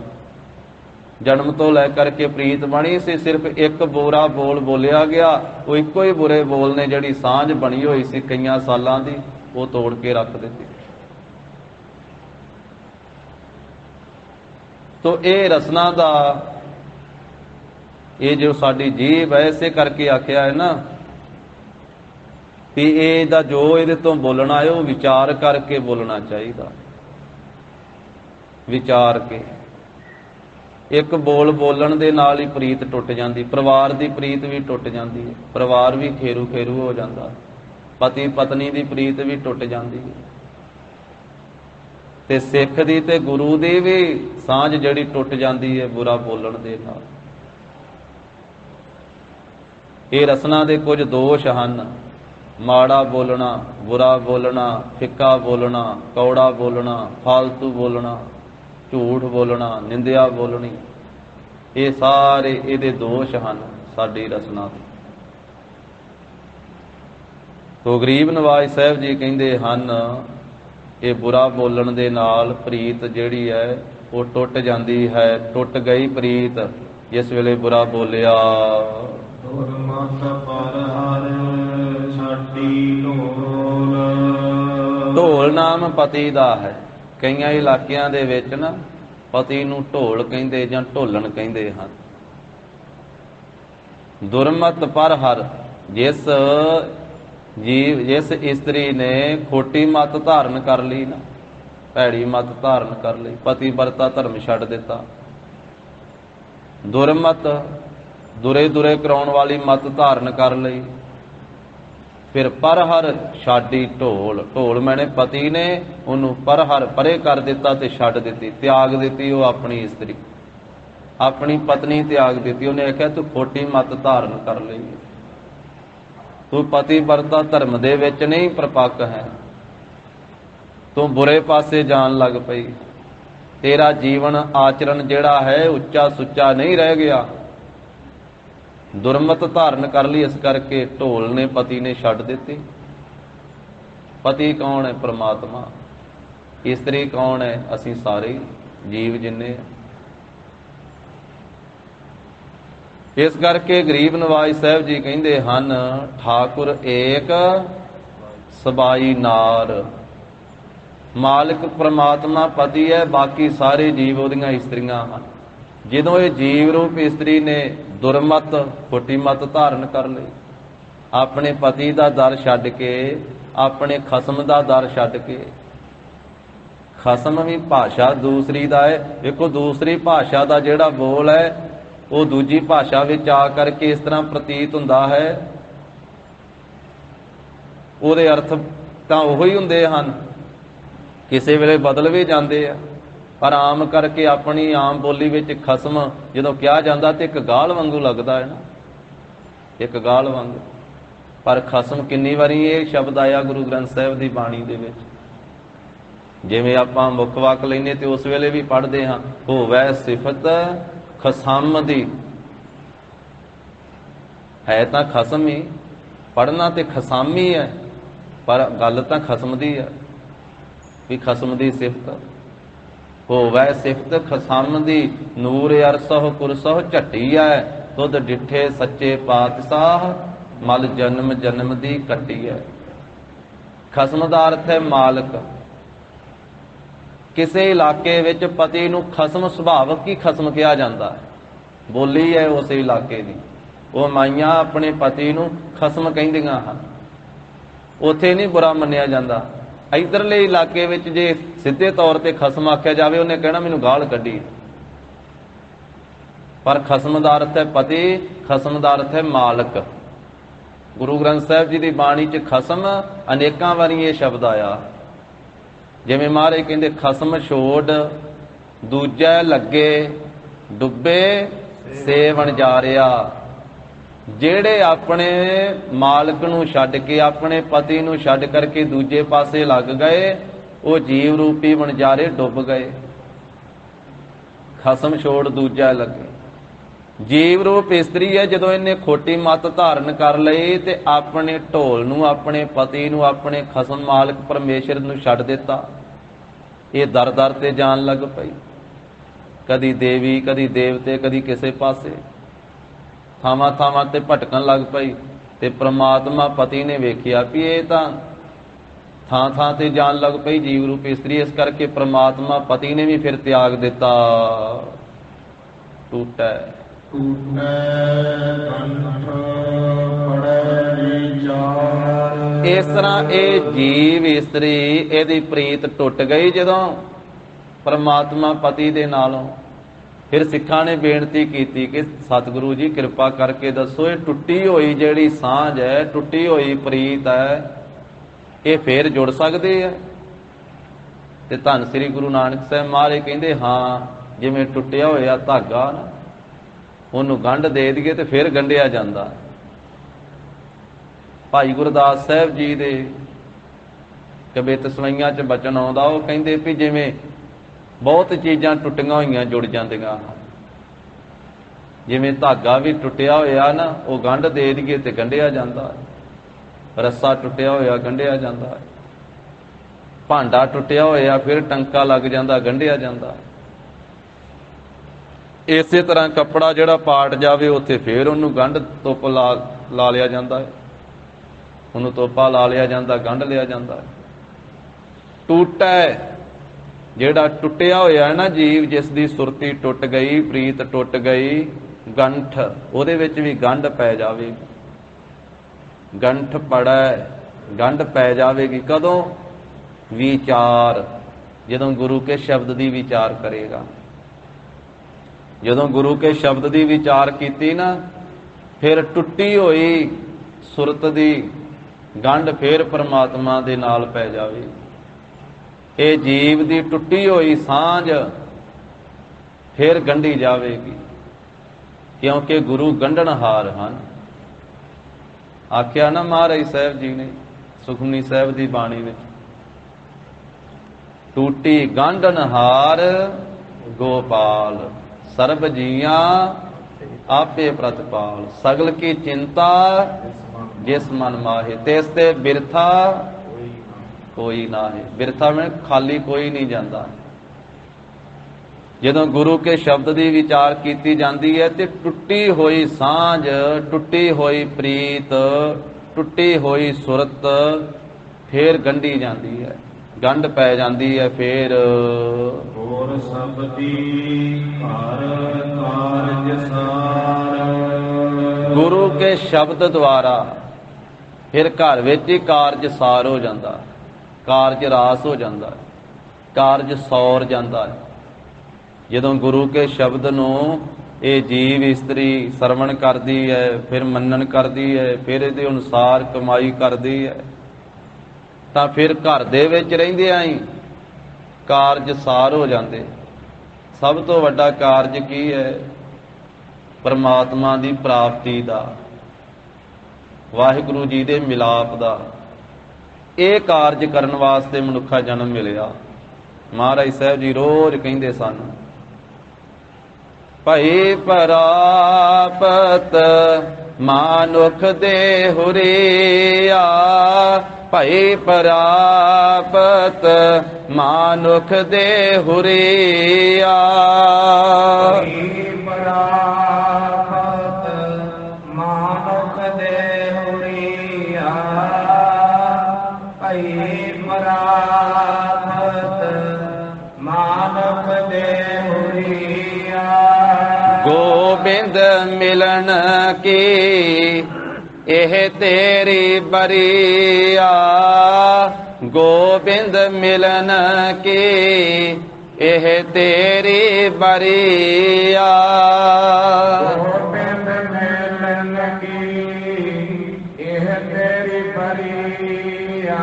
ਜਨਮ ਤੋਂ ਲੈ ਕਰਕੇ ਪ੍ਰੀਤ ਬਣੀ ਸੀ, ਸਿਰਫ ਇੱਕ ਬੁਰਾ ਬੋਲ ਬੋਲਿਆ ਗਿਆ, ਉਹ ਇੱਕੋ ਹੀ ਬੁਰੇ ਬੋਲ ਨੇ ਜਿਹੜੀ ਸਾਂਝ ਬਣੀ ਹੋਈ ਸੀ ਕਈਆਂ ਸਾਲਾਂ ਦੀ, ਉਹ ਤੋੜ ਕੇ ਰੱਖ ਦਿੱਤੀ। ਤੋ ਇਹ ਰਸਨਾ ਦਾ, ਇਹ ਜੋ ਸਾਡੀ ਜੀਭ ਹੈ, ਇਸੇ ਕਰਕੇ ਆਖਿਆ ਹੈ ਨਾ ਵੀ ਇਹਦਾ ਜੋ ਇਹਦੇ ਤੋਂ ਬੋਲਣਾ ਹੈ ਉਹ ਵਿਚਾਰ ਕਰਕੇ ਬੋਲਣਾ ਚਾਹੀਦਾ। ਵਿਚਾਰ ਕੇ ਇੱਕ ਬੋਲ ਬੋਲਣ ਦੇ ਨਾਲ ਹੀ ਪ੍ਰੀਤ ਟੁੱਟ ਜਾਂਦੀ, ਪਰਿਵਾਰ ਦੀ ਪ੍ਰੀਤ ਵੀ ਟੁੱਟ ਜਾਂਦੀ ਹੈ, ਪਰਿਵਾਰ ਵੀ ਖੇਰੂ ਖੇਰੂ ਹੋ ਜਾਂਦਾ, ਪਤੀ ਪਤਨੀ ਦੀ ਪ੍ਰੀਤ ਵੀ ਟੁੱਟ ਜਾਂਦੀ ਹੈ, ਤੇ ਸਿੱਖ ਦੀ ਤੇ ਗੁਰੂ ਦੀ ਵੀ ਸਾਂਝ ਜਿਹੜੀ ਟੁੱਟ ਜਾਂਦੀ ਹੈ ਬੁਰਾ ਬੋਲਣ ਦੇ ਨਾਲ। ਇਹ ਰਸਨਾ ਦੇ ਕੁਝ ਦੋਸ਼ ਹਨ। ਮਾੜਾ ਬੋਲਣਾ, ਬੁਰਾ ਬੋਲਣਾ, ਫਿੱਕਾ ਬੋਲਣਾ, ਕੌੜਾ ਬੋਲਣਾ, ਫਾਲਤੂ ਬੋਲਣਾ, ਝੂਠ ਬੋਲਣਾ, ਨਿੰਦਿਆ ਬੋਲਣੀ, ਇਹ ਸਾਰੇ ਇਹਦੇ ਦੋਸ਼ ਹਨ ਸਾਡੀ ਰਸਨਾ ਦੇ। ਤੋ ਗਰੀਬ ਨਵਾਜ਼ ਸਾਹਿਬ ਜੀ ਕਹਿੰਦੇ ਹਨ ਇਹ ਬੁਰਾ ਬੋਲਣ ਦੇ ਨਾਲ ਪ੍ਰੀਤ ਜਿਹੜੀ ਹੈ ਉਹ ਟੁੱਟ ਜਾਂਦੀ ਹੈ। ਟੁੱਟ ਗਈ ਪ੍ਰੀਤ ਜਿਸ ਵੇਲੇ ਬੁਰਾ ਬੋਲਿਆ। ਦੁਰਮਤ ਪਰ ਹਰ ਛਾਟੀ ਢੋਲ। ਢੋਲ ਨਾਮ ਪਤੀ ਦਾ ਹੈ। ਕਈਆਂ ਇਲਾਕਿਆਂ ਦੇ ਵਿੱਚ ਨਾ ਪਤੀ ਨੂੰ ਢੋਲ ਕਹਿੰਦੇ ਜਾਂ ਢੋਲਣ ਕਹਿੰਦੇ ਹਨ। ਦੁਰਮਤ ਪਰ ਹਰ, ਜਿਸ ਇਸਤਰੀ ਨੇ ਖੋਟੀ ਮੱਤ ਧਾਰਨ ਕਰ ਲਈ ਨਾ, ਭੈੜੀ ਮੱਤ ਧਾਰਨ ਕਰ ਲਈ, ਪਤੀ ਵਰਤਾ ਧਰਮ ਛੱਡ ਦਿੱਤਾ। ਦੁਰਮਤ ਦੁਰੇ ਦੁਰੇ ਕਰਾਉਣ ਵਾਲੀ ਮਤ ਧਾਰਨ ਕਰ ਲਈ। ਫਿਰ ਪਰਹਰ ਛਾਡੀ ਢੋਲ, ਢੋਲ ਮੈਨੇ ਪਤੀ ਨੇ ਉਹਨੂੰ ਪਰਹਰ ਪਰੇ ਕਰ ਦਿੱਤਾ ਤੇ ਛੱਡ ਦਿੱਤੀ, ਤਿਆਗ ਦਿੱਤੀ ਉਹ ਆਪਣੀ ਇਸਤਰੀ, ਆਪਣੀ ਪਤਨੀ ਤਿਆਗ ਦਿੱਤੀ। ਉਹਨੇ ਆਖਿਆ ਤੂੰ ਖੋਟੀ ਮਤ ਧਾਰਨ ਕਰ ਲਈ, ਤੂੰ ਪਤੀ ਵਰਤਾ ਧਰਮ ਦੇ ਵਿੱਚ ਨਹੀਂ ਪ੍ਰਪੱਕ ਹੈ, ਤੂੰ ਬੁਰੇ ਪਾਸੇ ਜਾਣ ਲੱਗ ਪਈ, ਤੇਰਾ ਜੀਵਨ ਆਚਰਨ ਜਿਹੜਾ ਹੈ ਉੱਚਾ ਸੁੱਚਾ ਨਹੀਂ ਰਹਿ ਗਿਆ, ਦੁਰਮਤ ਧਾਰਨ ਕਰ ਲਈ। ਇਸ ਕਰਕੇ ਢੋਲ ਨੇ ਪਤੀ ਨੇ ਛੱਡ ਦਿੱਤੀ। ਪਤੀ ਕੌਣ ਹੈ? ਪ੍ਰਮਾਤਮਾ। ਇਸਤਰੀ ਕੌਣ ਹੈ? ਅਸੀਂ ਸਾਰੇ ਜੀਵ ਜਿੰਨੇ। ਇਸ ਕਰਕੇ ਗਰੀਬ ਨਵਾਜ ਸਾਹਿਬ ਜੀ ਕਹਿੰਦੇ ਹਨ, ਠਾਕੁਰ ਏਕ ਸਬਾਈ ਨਾਰ। ਮਾਲਕ ਪ੍ਰਮਾਤਮਾ ਪਤੀ ਹੈ, ਬਾਕੀ ਸਾਰੇ ਜੀਵ ਉਹਦੀਆਂ ਇਸਤਰੀਆਂ ਹਨ। ਜਦੋਂ ਇਹ ਜੀਵ ਰੂਪ ਇਸਤਰੀ ਨੇ ਦੁਰਮਤ ਖੋਟੀ ਮਤ ਧਾਰਨ ਕਰ ਲਈ, ਆਪਣੇ ਪਤੀ ਦਾ ਦਰ ਛੱਡ ਕੇ, ਆਪਣੇ ਖਸਮ ਦਾ ਦਰ ਛੱਡ ਕੇ, ਖਸਮ ਵੀ ਭਾਸ਼ਾ ਦੂਸਰੀ ਦਾ ਹੈ। ਵੇਖੋ ਦੂਸਰੀ ਭਾਸ਼ਾ ਦਾ ਜਿਹੜਾ ਬੋਲ ਹੈ ਉਹ ਦੂਜੀ ਭਾਸ਼ਾ ਵਿੱਚ ਆ ਕਰਕੇ ਇਸ ਤਰ੍ਹਾਂ ਪ੍ਰਤੀਤ ਹੁੰਦਾ ਹੈ, ਉਹਦੇ ਅਰਥ ਤਾਂ ਉਹੋ ਹੀ ਹੁੰਦੇ ਹਨ, ਕਿਸੇ ਵੇਲੇ ਬਦਲ ਵੀ ਜਾਂਦੇ ਆ, ਪਰ ਆਮ ਕਰਕੇ ਆਪਣੀ ਆਮ ਬੋਲੀ ਵਿੱਚ ਖਸਮ ਜਦੋਂ ਕਿਹਾ ਜਾਂਦਾ ਤੇ ਇੱਕ ਗਾਲ ਵਾਂਗੂ ਲੱਗਦਾ ਹੈ ਨਾ, ਇੱਕ ਗਾਲ ਵਾਂਗ। ਪਰ ਖਸਮ ਕਿੰਨੀ ਵਾਰੀ ਇਹ ਸ਼ਬਦ ਆਇਆ ਗੁਰੂ ਗ੍ਰੰਥ ਸਾਹਿਬ ਦੀ ਬਾਣੀ ਦੇ ਵਿੱਚ। ਜਿਵੇਂ ਆਪਾਂ ਮੁੱਖ ਵਾਕ ਲੈਨੇ ਤੇ ਉਸ ਵੇਲੇ ਵੀ ਪੜ੍ਹਦੇ ਹਾਂ, ਹੋਵੈ ਸਿਫਤ ਖਸਮ ਦੀ। ਹੈ ਤਾਂ ਖਸਮ ਹੀ, ਪੜ੍ਹਨਾ ਤੇ ਖਸਾਮੀ ਹੈ, ਪਰ ਗੱਲ ਤਾਂ ਖਸਮ ਦੀ ਹੈ ਵੀ ਖਸਮ ਦੀ ਸਿਫਤ। ਹੋਵੈ ਸਿਫਤ ਖਸਮ ਦੀ, ਨੂਰ ਅਰਸਹੁ ਕੁਰਸਹੁ ਝੱਟੀਐ, ਤੁਧ ਡਿਠੇ ਸੱਚੇ ਪਾਤਸ਼ਾਹ, ਮਲ ਜਨਮ ਜਨਮ ਦੀ ਕੱਟੀਐ। ਖਸਮ ਦਾ ਅਰਥ ਹੈ ਮਾਲਕ। ਕਿਸੇ ਇਲਾਕੇ ਵਿੱਚ ਪਤੀ ਨੂੰ ਖਸਮ ਸੁਭਾਵਕ ਹੀ ਖਸਮ ਕਿਹਾ ਜਾਂਦਾ ਹੈ, ਬੋਲੀ ਹੈ ਉਸ ਇਲਾਕੇ ਦੀ। ਉਹ ਮਾਈਆਂ ਆਪਣੇ ਪਤੀ ਨੂੰ ਖਸਮ ਕਹਿੰਦੀਆਂ ਹਨ, ਉੱਥੇ ਨਹੀਂ ਬੁਰਾ ਮੰਨਿਆ ਜਾਂਦਾ। ਇੱਧਰਲੇ ਇਲਾਕੇ ਵਿੱਚ ਜੇ ਸਿੱਧੇ ਤੌਰ ਤੇ ਖਸਮ ਆਖਿਆ ਜਾਵੇ, ਉਹਨੇ ਕਹਿਣਾ ਮੈਨੂੰ ਗਾਲ ਕੱਢੀ। ਪਰ ਖਸਮ ਦਾ ਅਰਥ ਹੈ ਪਤੀ, ਖਸਮ ਦਾ ਅਰਥ ਹੈ ਮਾਲਕ। ਗੁਰੂ ਗ੍ਰੰਥ ਸਾਹਿਬ ਜੀ ਦੀ ਬਾਣੀ 'ਚ ਖਸਮ ਅਨੇਕਾਂ ਵਾਰੀ ਇਹ ਸ਼ਬਦ ਆਇਆ। ਜਿਵੇਂ ਮਹਾਰਾਜ ਕਹਿੰਦੇ, ਖਸਮ ਛੋੜ ਦੂਜੈ ਲੱਗੇ, ਡੁੱਬੇ ਸੇਵਣ ਜਾ ਰਿਹਾ। ਜਿਹੜੇ ਆਪਣੇ ਮਾਲਕ ਨੂੰ ਛੱਡ ਕੇ, ਆਪਣੇ ਪਤੀ ਨੂੰ ਛੱਡ ਕਰਕੇ ਦੂਜੇ ਪਾਸੇ ਲੱਗ ਗਏ, ਉਹ ਜੀਵ ਰੂਪੀ ਵਣਜਾਰੇ ਡੁੱਬ ਗਏ। ਖਸਮ ਛੋੜ ਦੂਜਾ ਲੱਗੇ। ਜੀਵ ਰੂਪ ਇਸਤਰੀ ਹੈ, ਜਦੋਂ ਇਹਨੇ ਖੋਟੀ ਮਤ ਧਾਰਨ ਕਰ ਲਈ ਤੇ ਆਪਣੇ ਢੋਲ ਨੂੰ, ਆਪਣੇ ਪਤੀ ਨੂੰ, ਆਪਣੇ ਖਸਮ ਮਾਲਕ ਪਰਮੇਸ਼ਰ ਨੂੰ ਛੱਡ ਦਿੱਤਾ, ਇਹ ਦਰ ਦਰ ਤੇ ਜਾਣ ਲੱਗ ਪਈ। ਕਦੀ ਦੇਵੀ, ਕਦੀ ਦੇਵਤੇ, ਕਦੀ ਕਿਸੇ ਪਾਸੇ, ਥਾਵਾਂ ਥਾਵਾਂ ਤੇ ਭਟਕਣ ਲੱਗ ਪਈ। ਤੇ ਪ੍ਰਮਾਤਮਾ ਪਤੀ ਨੇ ਵੇਖਿਆ ਵੀ ਇਹ ਤਾਂ ਥਾਂ ਥਾਂ ਤੇ ਜਾਣ ਲੱਗ ਪਈ ਜੀਵ ਰੂਪ ਇਸਤਰੀ। ਇਸ ਕਰਕੇ ਪ੍ਰਮਾਤਮਾ ਪਤੀ ਨੇ ਵੀ ਫਿਰ ਤਿਆਗ ਦਿੱਤਾ। ਟੂਟੈ ਇਸ ਤਰ੍ਹਾਂ ਇਹ ਜੀਵ ਇਸਤਰੀ, ਇਹਦੀ ਪ੍ਰੀਤ ਟੁੱਟ ਗਈ ਜਦੋਂ ਪ੍ਰਮਾਤਮਾ ਪਤੀ ਦੇ ਨਾਲੋਂ। ਫਿਰ ਸਿੱਖਾਂ ਨੇ ਬੇਨਤੀ ਕੀਤੀ ਕਿ ਸਤਿਗੁਰੂ ਜੀ ਕਿਰਪਾ ਕਰਕੇ ਦੱਸੋ, ਇਹ ਟੁੱਟੀ ਹੋਈ ਜਿਹੜੀ ਸਾਂਝ ਹੈ, ਟੁੱਟੀ ਹੋਈ ਪ੍ਰੀਤ ਹੈ, ਇਹ ਫੇਰ ਜੁੜ ਸਕਦੀ ਹੈ? ਤੇ ਧੰਨ ਸ੍ਰੀ ਗੁਰੂ ਨਾਨਕ ਸਾਹਿਬ ਮਹਾਰਾਜ ਕਹਿੰਦੇ, ਹਾਂ, ਜਿਵੇਂ ਟੁੱਟਿਆ ਹੋਇਆ ਧਾਗਾ ਨਾ, ਉਹਨੂੰ ਗੰਢ ਦੇ ਦਈਏ ਤੇ ਫਿਰ ਗੰਢਿਆ ਜਾਂਦਾ। ਭਾਈ ਗੁਰਦਾਸ ਸਾਹਿਬ ਜੀ ਦੇ ਕਬਿਤ ਸਵਈਆਂ 'ਚ ਬਚਨ ਆਉਂਦਾ, ਉਹ ਕਹਿੰਦੇ ਵੀ ਜਿਵੇਂ ਬਹੁਤ ਚੀਜ਼ਾਂ ਟੁੱਟੀਆਂ ਹੋਈਆਂ ਜੁੜ ਜਾਂਦੀਆਂ, ਜਿਵੇਂ ਧਾਗਾ ਵੀ ਟੁੱਟਿਆ ਹੋਇਆ ਨਾ, ਉਹ ਗੰਢ ਦੇ ਦਈਏ ਤੇ ਗੰਢਿਆ ਜਾਂਦਾ। ਰੱਸਾ ਟੁੱਟਿਆ ਹੋਇਆ ਗੰਢਿਆ ਜਾਂਦਾ, ਭਾਂਡਾ ਟੁੱਟਿਆ ਹੋਇਆ ਫਿਰ ਟੰਕਾ ਲੱਗ ਜਾਂਦਾ, ਗੰਢਿਆ ਜਾਂਦਾ। ਇਸੇ ਤਰ੍ਹਾਂ ਕੱਪੜਾ ਜਿਹੜਾ ਪਾਟ ਜਾਵੇ, ਉੱਥੇ ਫਿਰ ਉਹਨੂੰ ਗੰਢ ਤੁੱਪ ਲਾ ਲਿਆ ਜਾਂਦਾ ਹੈ, ਉਹਨੂੰ ਤੋਪਾ ਲਾ ਲਿਆ ਜਾਂਦਾ, ਗੰਢ ਲਿਆ ਜਾਂਦਾ। ਟੂਟੈ, ਜਿਹੜਾ ਟੁੱਟਿਆ ਹੋਇਆ ਨਾ ਜੀਵ, ਜਿਸ ਦੀ ਸੁਰਤੀ ਟੁੱਟ ਗਈ, ਪ੍ਰੀਤ ਟੁੱਟ ਗਈ, ਗੰਠ, ਉਹਦੇ ਵਿੱਚ ਵੀ ਗੰਢ ਪੈ ਜਾਵੇਗੀ। ਗੰਠ ਪੜੈ, ਗੰਢ ਪੈ ਜਾਵੇਗੀ। ਕਦੋਂ? ਵਿਚਾਰ, ਜਦੋਂ ਗੁਰੂ ਕੇ ਸ਼ਬਦ ਦੀ ਵਿਚਾਰ ਕਰੇਗਾ। ਜਦੋਂ ਗੁਰੂ ਕੇ ਸ਼ਬਦ ਦੀ ਵਿਚਾਰ ਕੀਤੀ ਨਾ, ਫਿਰ ਟੁੱਟੀ ਹੋਈ ਸੁਰਤ ਦੀ ਗੰਢ ਫਿਰ ਪਰਮਾਤਮਾ ਦੇ ਨਾਲ ਪੈ ਜਾਵੇ। ਇਹ ਜੀਵ ਦੀ ਟੁੱਟੀ ਹੋਈ ਸਾਂਝ ਫਿਰ ਗੰਢੀ ਜਾਵੇਗੀ, ਕਿਉਂਕਿ ਗੁਰੂ ਗੰਢਣਹਾਰ ਹਨ। ਆਖਿਆ ਨਾ ਮਹਾਰਾਜ ਸਾਹਿਬ ਜੀ ਨੇ ਸੁਖਮਨੀ ਸਾਹਿਬ ਦੀ ਬਾਣੀ ਵਿੱਚ, ਟੂਟੀ ਗੰਢਣਹਾਰ ਗੋਪਾਲ, ਸਰਬ ਜੀਆਂ ਆਪੇ ਪ੍ਰਤਪਾਲ, ਸਗਲ ਕੀ ਚਿੰਤਾ ਜਿਸ ਮਨ ਮਾਹੇ, ਤਿਸ ਤੇ ਬਿਰਥਾ ਕੋਈ ਨਾ ਹੈ। ਬਿਰਥਾ में ਖਾਲੀ ਕੋਈ ਨਹੀਂ ਜਾਂਦਾ। ਜਦੋਂ ਗੁਰੂ ਕੇ ਸ਼ਬਦ ਦੀ ਵਿਚਾਰ ਕੀਤੀ ਜਾਂਦੀ ਹੈ ਤੇ ਟੁੱਟੀ ਹੋਈ ਸਾਂਝ, ਟੁੱਟੀ ਹੋਈ ਪ੍ਰੀਤ, ਟੁੱਟੀ ਹੋਈ ਸੁਰਤ ਫੇਰ ਗੰਢੀ ਜਾਂਦੀ ਹੈ, ਗੰਢ ਪੈ ਜਾਂਦੀ ਹੈ। ਫੇਰ ਹੋਰ ਸਬਦੀ ਘਰ ਕਾਰਜ ਸਾਰ, ਗੁਰੂ ਕੇ ਸ਼ਬਦ ਦੁਆਰਾ ਫਿਰ ਘਰ ਵਿੱਚ ਹੀ ਕਾਰਜ ਸਾਰ ਹੋ ਜਾਂਦਾ, ਕਾਰਜ ਰਾਸ ਹੋ ਜਾਂਦਾ, ਕਾਰਜ ਸੌਰ ਜਾਂਦਾ ਹੈ। ਜਦੋਂ ਗੁਰੂ ਕੇ ਸ਼ਬਦ ਨੂੰ ਇਹ ਜੀਵ ਇਸਤਰੀ ਸਰਵਣ ਕਰਦੀ ਹੈ, ਫਿਰ ਮੰਨਣ ਕਰਦੀ ਹੈ, ਫਿਰ ਇਹਦੇ ਅਨੁਸਾਰ ਕਮਾਈ ਕਰਦੀ ਹੈ, ਤਾਂ ਫਿਰ ਘਰ ਦੇ ਵਿੱਚ ਰਹਿੰਦਿਆਂ ਹੀ ਕਾਰਜ ਸਾਰ ਹੋ ਜਾਂਦੇ। ਸਭ ਤੋਂ ਵੱਡਾ ਕਾਰਜ ਕੀ ਹੈ? ਪਰਮਾਤਮਾ ਦੀ ਪ੍ਰਾਪਤੀ ਦਾ, ਵਾਹਿਗੁਰੂ ਜੀ ਦੇ ਮਿਲਾਪ ਦਾ। ਇਹ ਕਾਰਜ ਕਰਨ ਵਾਸਤੇ ਮਨੁੱਖਾ ਜਨਮ ਮਿਲਿਆ। ਮਹਾਰਾਜ ਸਾਹਿਬ ਜੀ ਰੋਜ਼ ਕਹਿੰਦੇ ਸਨ, ਭਈ ਪ੍ਰਾਪਤ ਮਾਨੁਖ ਦੇ ਹੁਰੀਆ, ਭਈ ਪ੍ਰਾਪਤ ਮਾਨੁਖ ਦੇ ਹੁਰੀਆ, ਭਈ ਪ੍ਰਾਪਤ ਮਾਨੁਖ ਦੇ ਹੁਰੀਆ, ਭਈ ਪ੍ਰਾਪਤ ਮਾਨੁਖ ਦੇ ਹੁਰੀਆ, ਗੋਬਿੰਦ ਮਿਲਨ ਕੀ ਇਹ ਤੇਰੀ ਬਰੀਆ, ਗੋਬਿੰਦ ਮਿਲਨ ਕੀ ਇਹ ਤੇਰੀ ਬਰੀਆ, ਗੋਬਿੰਦ ਮਿਲਨ ਕੀ ਇਹ ਤੇਰੀ ਬਰੀਆ,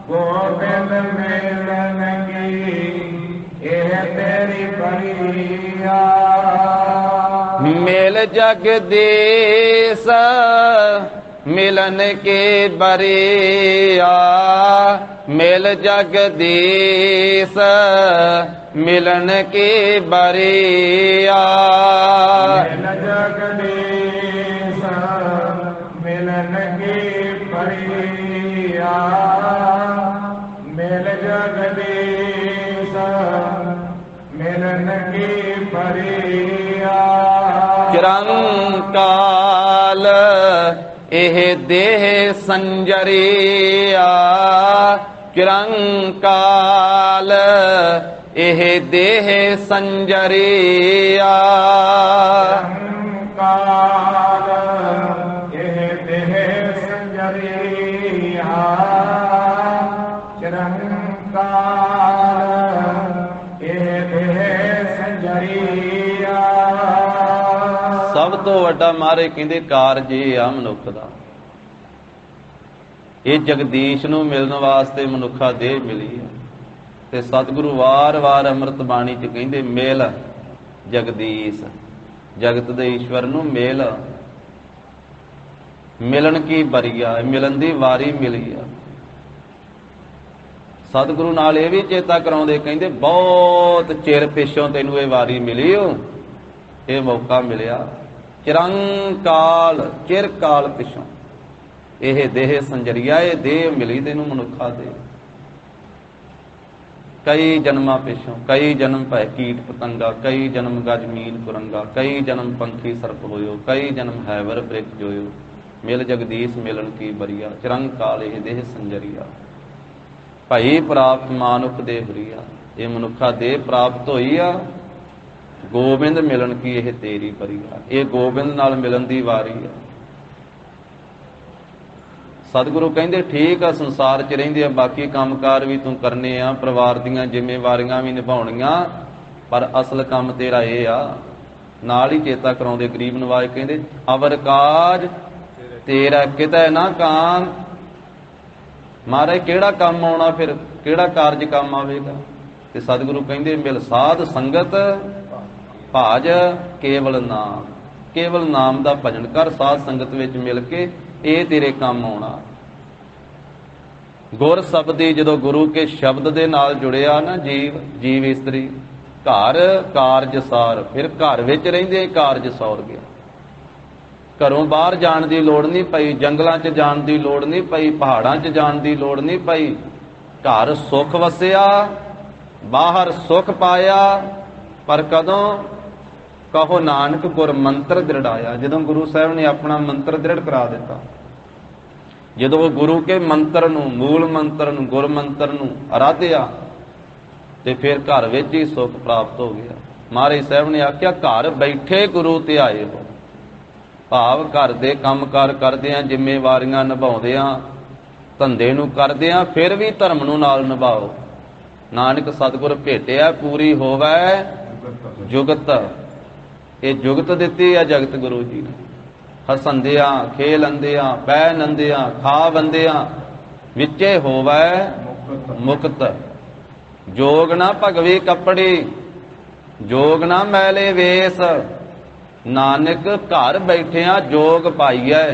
ਗੋਬਿੰਦ ਮਿਲਨ ਕੀ ਇਹ ਤੇਰੀ ਬਰੀਆ, ਮਿਲ ਜਗਦੀਸ਼ ਮਿਲਨ ਕੀ ਬਰੀਆ, ਮਿਲ ਜਗਦੀਸ਼ ਮਿਲਨ ਕੀ ਬਰੀਆ, ਮਿਲ ਜਗਦੀਸ਼ ਮਿਲਨ ਕੀ ਬਰੀਆ, ਮਿਲ ਜਗਦੀਸ਼ ਮਿਲਨ ਕੀ ਬਰੀਆ, ਚਿਰੰਕਾਲ ਇਹ ਦੇਹ ਸੰਜਰੀਆ, ਚਿਰੰਕਾਲ ਇਹ ਦੇਹ ਸੰਜਰੀਆ, ਕਾਲ ਇਹ ਦੇਹ ਸੰਜਰੀਆ, ਚਿਰੰਕਾਲ ਇਹ ਦੇਹ ਸੰਜਰੀਆ। ਸਭ ਤੋਂ ਵੱਡਾ ਮਾਰੇ ਕਹਿੰਦੇ ਕਾਰਜ ਇਹ ਆ ਮਨੁੱਖ ਦਾ। ਇਹ ਜਗਦੀਸ਼ ਨੂੰ ਮਿਲਣ ਵਾਸਤੇ ਮਨੁੱਖਾ ਦੇਹ ਮਿਲੀ ਹੈ। ਤੇ ਸਤਿਗੁਰੂ ਵਾਰ-ਵਾਰ ਅੰਮ੍ਰਿਤ ਬਾਣੀ 'ਚ ਕਹਿੰਦੇ ਮਿਲ ਜਗਦੀਸ਼, ਜਗਤ ਦੇ ਈਸ਼ਵਰ ਨੂੰ ਮਿਲ, ਮਿਲਣ ਕੀ ਬਰੀਆ, ਮਿਲਣ ਦੀ ਵਾਰੀ ਮਿਲੀ ਆ। ਸਤਿਗੁਰੂ ਨਾਲ ਇਹ ਵੀ ਚੇਤਾ ਕਰਾਉਂਦੇ, ਕਹਿੰਦੇ ਬਹੁਤ ਚਿਰ ਪਿੱਛੋਂ ਤੈਨੂੰ ਇਹ ਵਾਰੀ ਮਿਲੀ ਓ, ਇਹ ਮੌਕਾ ਮਿਲਿਆ। ਚਿਰੰਕਾਲ ਚਿਰ ਕਾਲ ਪਿੱਛੋਂ ਇਹ ਦੇਹ ਸੰਜਰੀਆ, ਇਹ ਦੇਹ ਮਿਲੀ ਤੈਨੂੰ ਮਨੁੱਖਾ ਦੇ। ਕਈ ਜਨਮਾਂ ਪਿੱਛੋਂ, ਕਈ ਜਨਮ ਭੈ ਕੀਟ ਪਤੰਗਾ, ਕਈ ਜਨਮ ਗਜਮੀਨ ਕੁਰੰਗਾ, ਕਈ ਜਨਮ ਪੰਖੀ ਸਰਪ ਹੋਇਓ, ਕਈ ਜਨਮ ਹੈਵਰ ਬ੍ਰਿਖ ਜੋਇਓ, ਮਿਲ ਜਗਦੀਸ਼ ਮਿਲਣ ਕੀ ਬਰੀਆ, ਚਿਰੰਕਾਲ ਇਹ ਦੇਹ ਸੰਜਰੀਆ, ਭਈ ਪ੍ਰਾਪਤ ਮਾਨੁਖ ਦੇ ਹੁਰੀਆ। ਇਹ ਮਨੁੱਖਾ ਦੇਹ ਪ੍ਰਾਪਤ ਹੋਈ ਆ, ਗੋਬਿੰਦ ਮਿਲਣ ਕੀ ਇਹ ਤੇਰੀ ਬਰੀਆ। ਇਹ ਗੋਬਿੰਦ ਨਾਲ ਮਿਲਣ ਦੀ ਵਾਰੀ ਆ। ਸਤਿਗੁਰੂ ਕਹਿੰਦੇ ਠੀਕ ਆ, ਸੰਸਾਰ 'ਚ ਰਹਿੰਦੇ ਆ, ਬਾਕੀ ਕੰਮਕਾਰ ਵੀ ਤੂੰ ਕਰਨੇ ਆ, ਪਰਿਵਾਰ ਦੀਆਂ ਜ਼ਿੰਮੇਵਾਰੀਆਂ ਵੀ ਨਿਭਾਉਣੀਆਂ, ਪਰ ਅਸਲ ਕੰਮ ਤੇਰਾ ਇਹ ਆ ਨਾਲ ਹੀ ਚੇਤਾ ਕਰਾਉਂਦੇ ਗਰੀਬ ਨਵਾਜ, ਕਹਿੰਦੇ ਅਵਰ ਕਾਜ ਤੇਰਾ ਕਿਤੇ ਨਾ ਕਾਮ। ਮਹਾਰਾਜ ਕਿਹੜਾ ਕੰਮ ਆਉਣਾ, ਫਿਰ ਕਿਹੜਾ ਕਾਰਜ ਕੰਮ ਆਵੇਗਾ? ਤੇ ਸਤਿਗੁਰੂ ਕਹਿੰਦੇ ਮਿਲ ਸਾਧ ਸੰਗਤ ਭਾਜ ਕੇਵਲ ਨਾਮ। ਕੇਵਲ ਨਾਮ ਦਾ ਭਜਨ ਕਰ, ਸਾਧ ਸੰਗਤ ਵਿੱਚ ਮਿਲ ਕੇ, ਇਹ ਤੇਰੇ ਕੰਮ ਆਉਣਾ। ਗੁਰ ਸ਼ਬਦੀ, ਜਦੋਂ ਗੁਰੂ ਕੇ ਸ਼ਬਦ ਦੇ ਨਾਲ ਜੁੜਿਆ ਨਾ ਜੀਵ ਇਸਤਰੀ, ਘਰ ਕਾਰਜ ਸਾਰ, ਫਿਰ ਘਰ ਵਿੱਚ ਰਹਿੰਦੇ ਕਾਰਜ ਸੌਰ ਗਿਆ। ਘਰੋਂ ਬਾਹਰ ਜਾਣ ਦੀ ਲੋੜ ਨਹੀਂ ਪਈ, ਜੰਗਲਾਂ 'ਚ ਜਾਣ ਦੀ ਲੋੜ ਨਹੀਂ ਪਈ, ਪਹਾੜਾਂ 'ਚ ਜਾਣ ਦੀ ਲੋੜ ਨਹੀਂ ਪਈ। ਘਰ ਸੁਖ ਵਸਿਆ, ਬਾਹਰ ਸੁਖ ਪਾਇਆ। ਪਰ ਕਦੋਂ? ਕਹੋ ਨਾਨਕ ਗੁਰ ਮੰਤਰ ਦ੍ਰਿੜਾਇਆ। ਜਦੋਂ ਗੁਰੂ ਸਾਹਿਬ ਨੇ ਆਪਣਾ ਮੰਤਰ ਦ੍ਰਿੜ ਕਰਾ ਦਿੱਤਾ, ਜਦੋਂ ਗੁਰੂ ਕੇ ਮੰਤਰ ਨੂੰ, ਮੂਲ ਮੰਤਰ ਨੂੰ, ਗੁਰ ਮੰਤਰ ਨੂੰ ਅਰਾਧਿਆ, ਤੇ ਫਿਰ ਘਰ ਵਿੱਚ ਹੀ ਸੁਖ ਪ੍ਰਾਪਤ ਹੋ ਗਿਆ। ਮਹਾਰਾਜ ਸਾਹਿਬ ਨੇ ਆਖਿਆ ਘਰ ਬੈਠੇ ਗੁਰੂ ਧਿਆਏ ਹੋ। ਭਾਵ ਘਰ ਦੇ ਕੰਮ ਕਾਰ ਕਰਦਿਆਂ, ਜ਼ਿੰਮੇਵਾਰੀਆਂ ਨਿਭਾਉਂਦਿਆਂ, ਧੰਦੇ ਨੂੰ ਕਰਦਿਆਂ, ਫਿਰ ਵੀ ਧਰਮ ਨੂੰ ਨਾਲ ਨਿਭਾਓ। ਨਾਨਕ ਸਤਿਗੁਰ ਭੇਟਿਆ ਪੂਰੀ ਹੋਵੇ ਜੁਗਤ। ਇਹ ਜੁਗਤ ਦਿੱਤੀ ਹੈ ਜਗਤ ਗੁਰੂ ਜੀ ਨੇ। ਹਸੰਦਿਆਂ ਖੇਲੰਦਿਆਂ, ਬਹਿ ਨੰਦਿਆਂ, ਖਾ ਬੰਦਿਆਂ, ਵਿੱਚੇ ਹੋਵੇ ਮੁਕਤ। ਜੋਗ ਨਾ ਭਗਵੀ ਕੱਪੜੀ, ਜੋਗ ਨਾ ਮੈਲੇ ਵੇਸ। ਨਾਨਕ ਘਰ ਬੈਠਿਆਂ ਜੋਗ ਪਾਈਐ।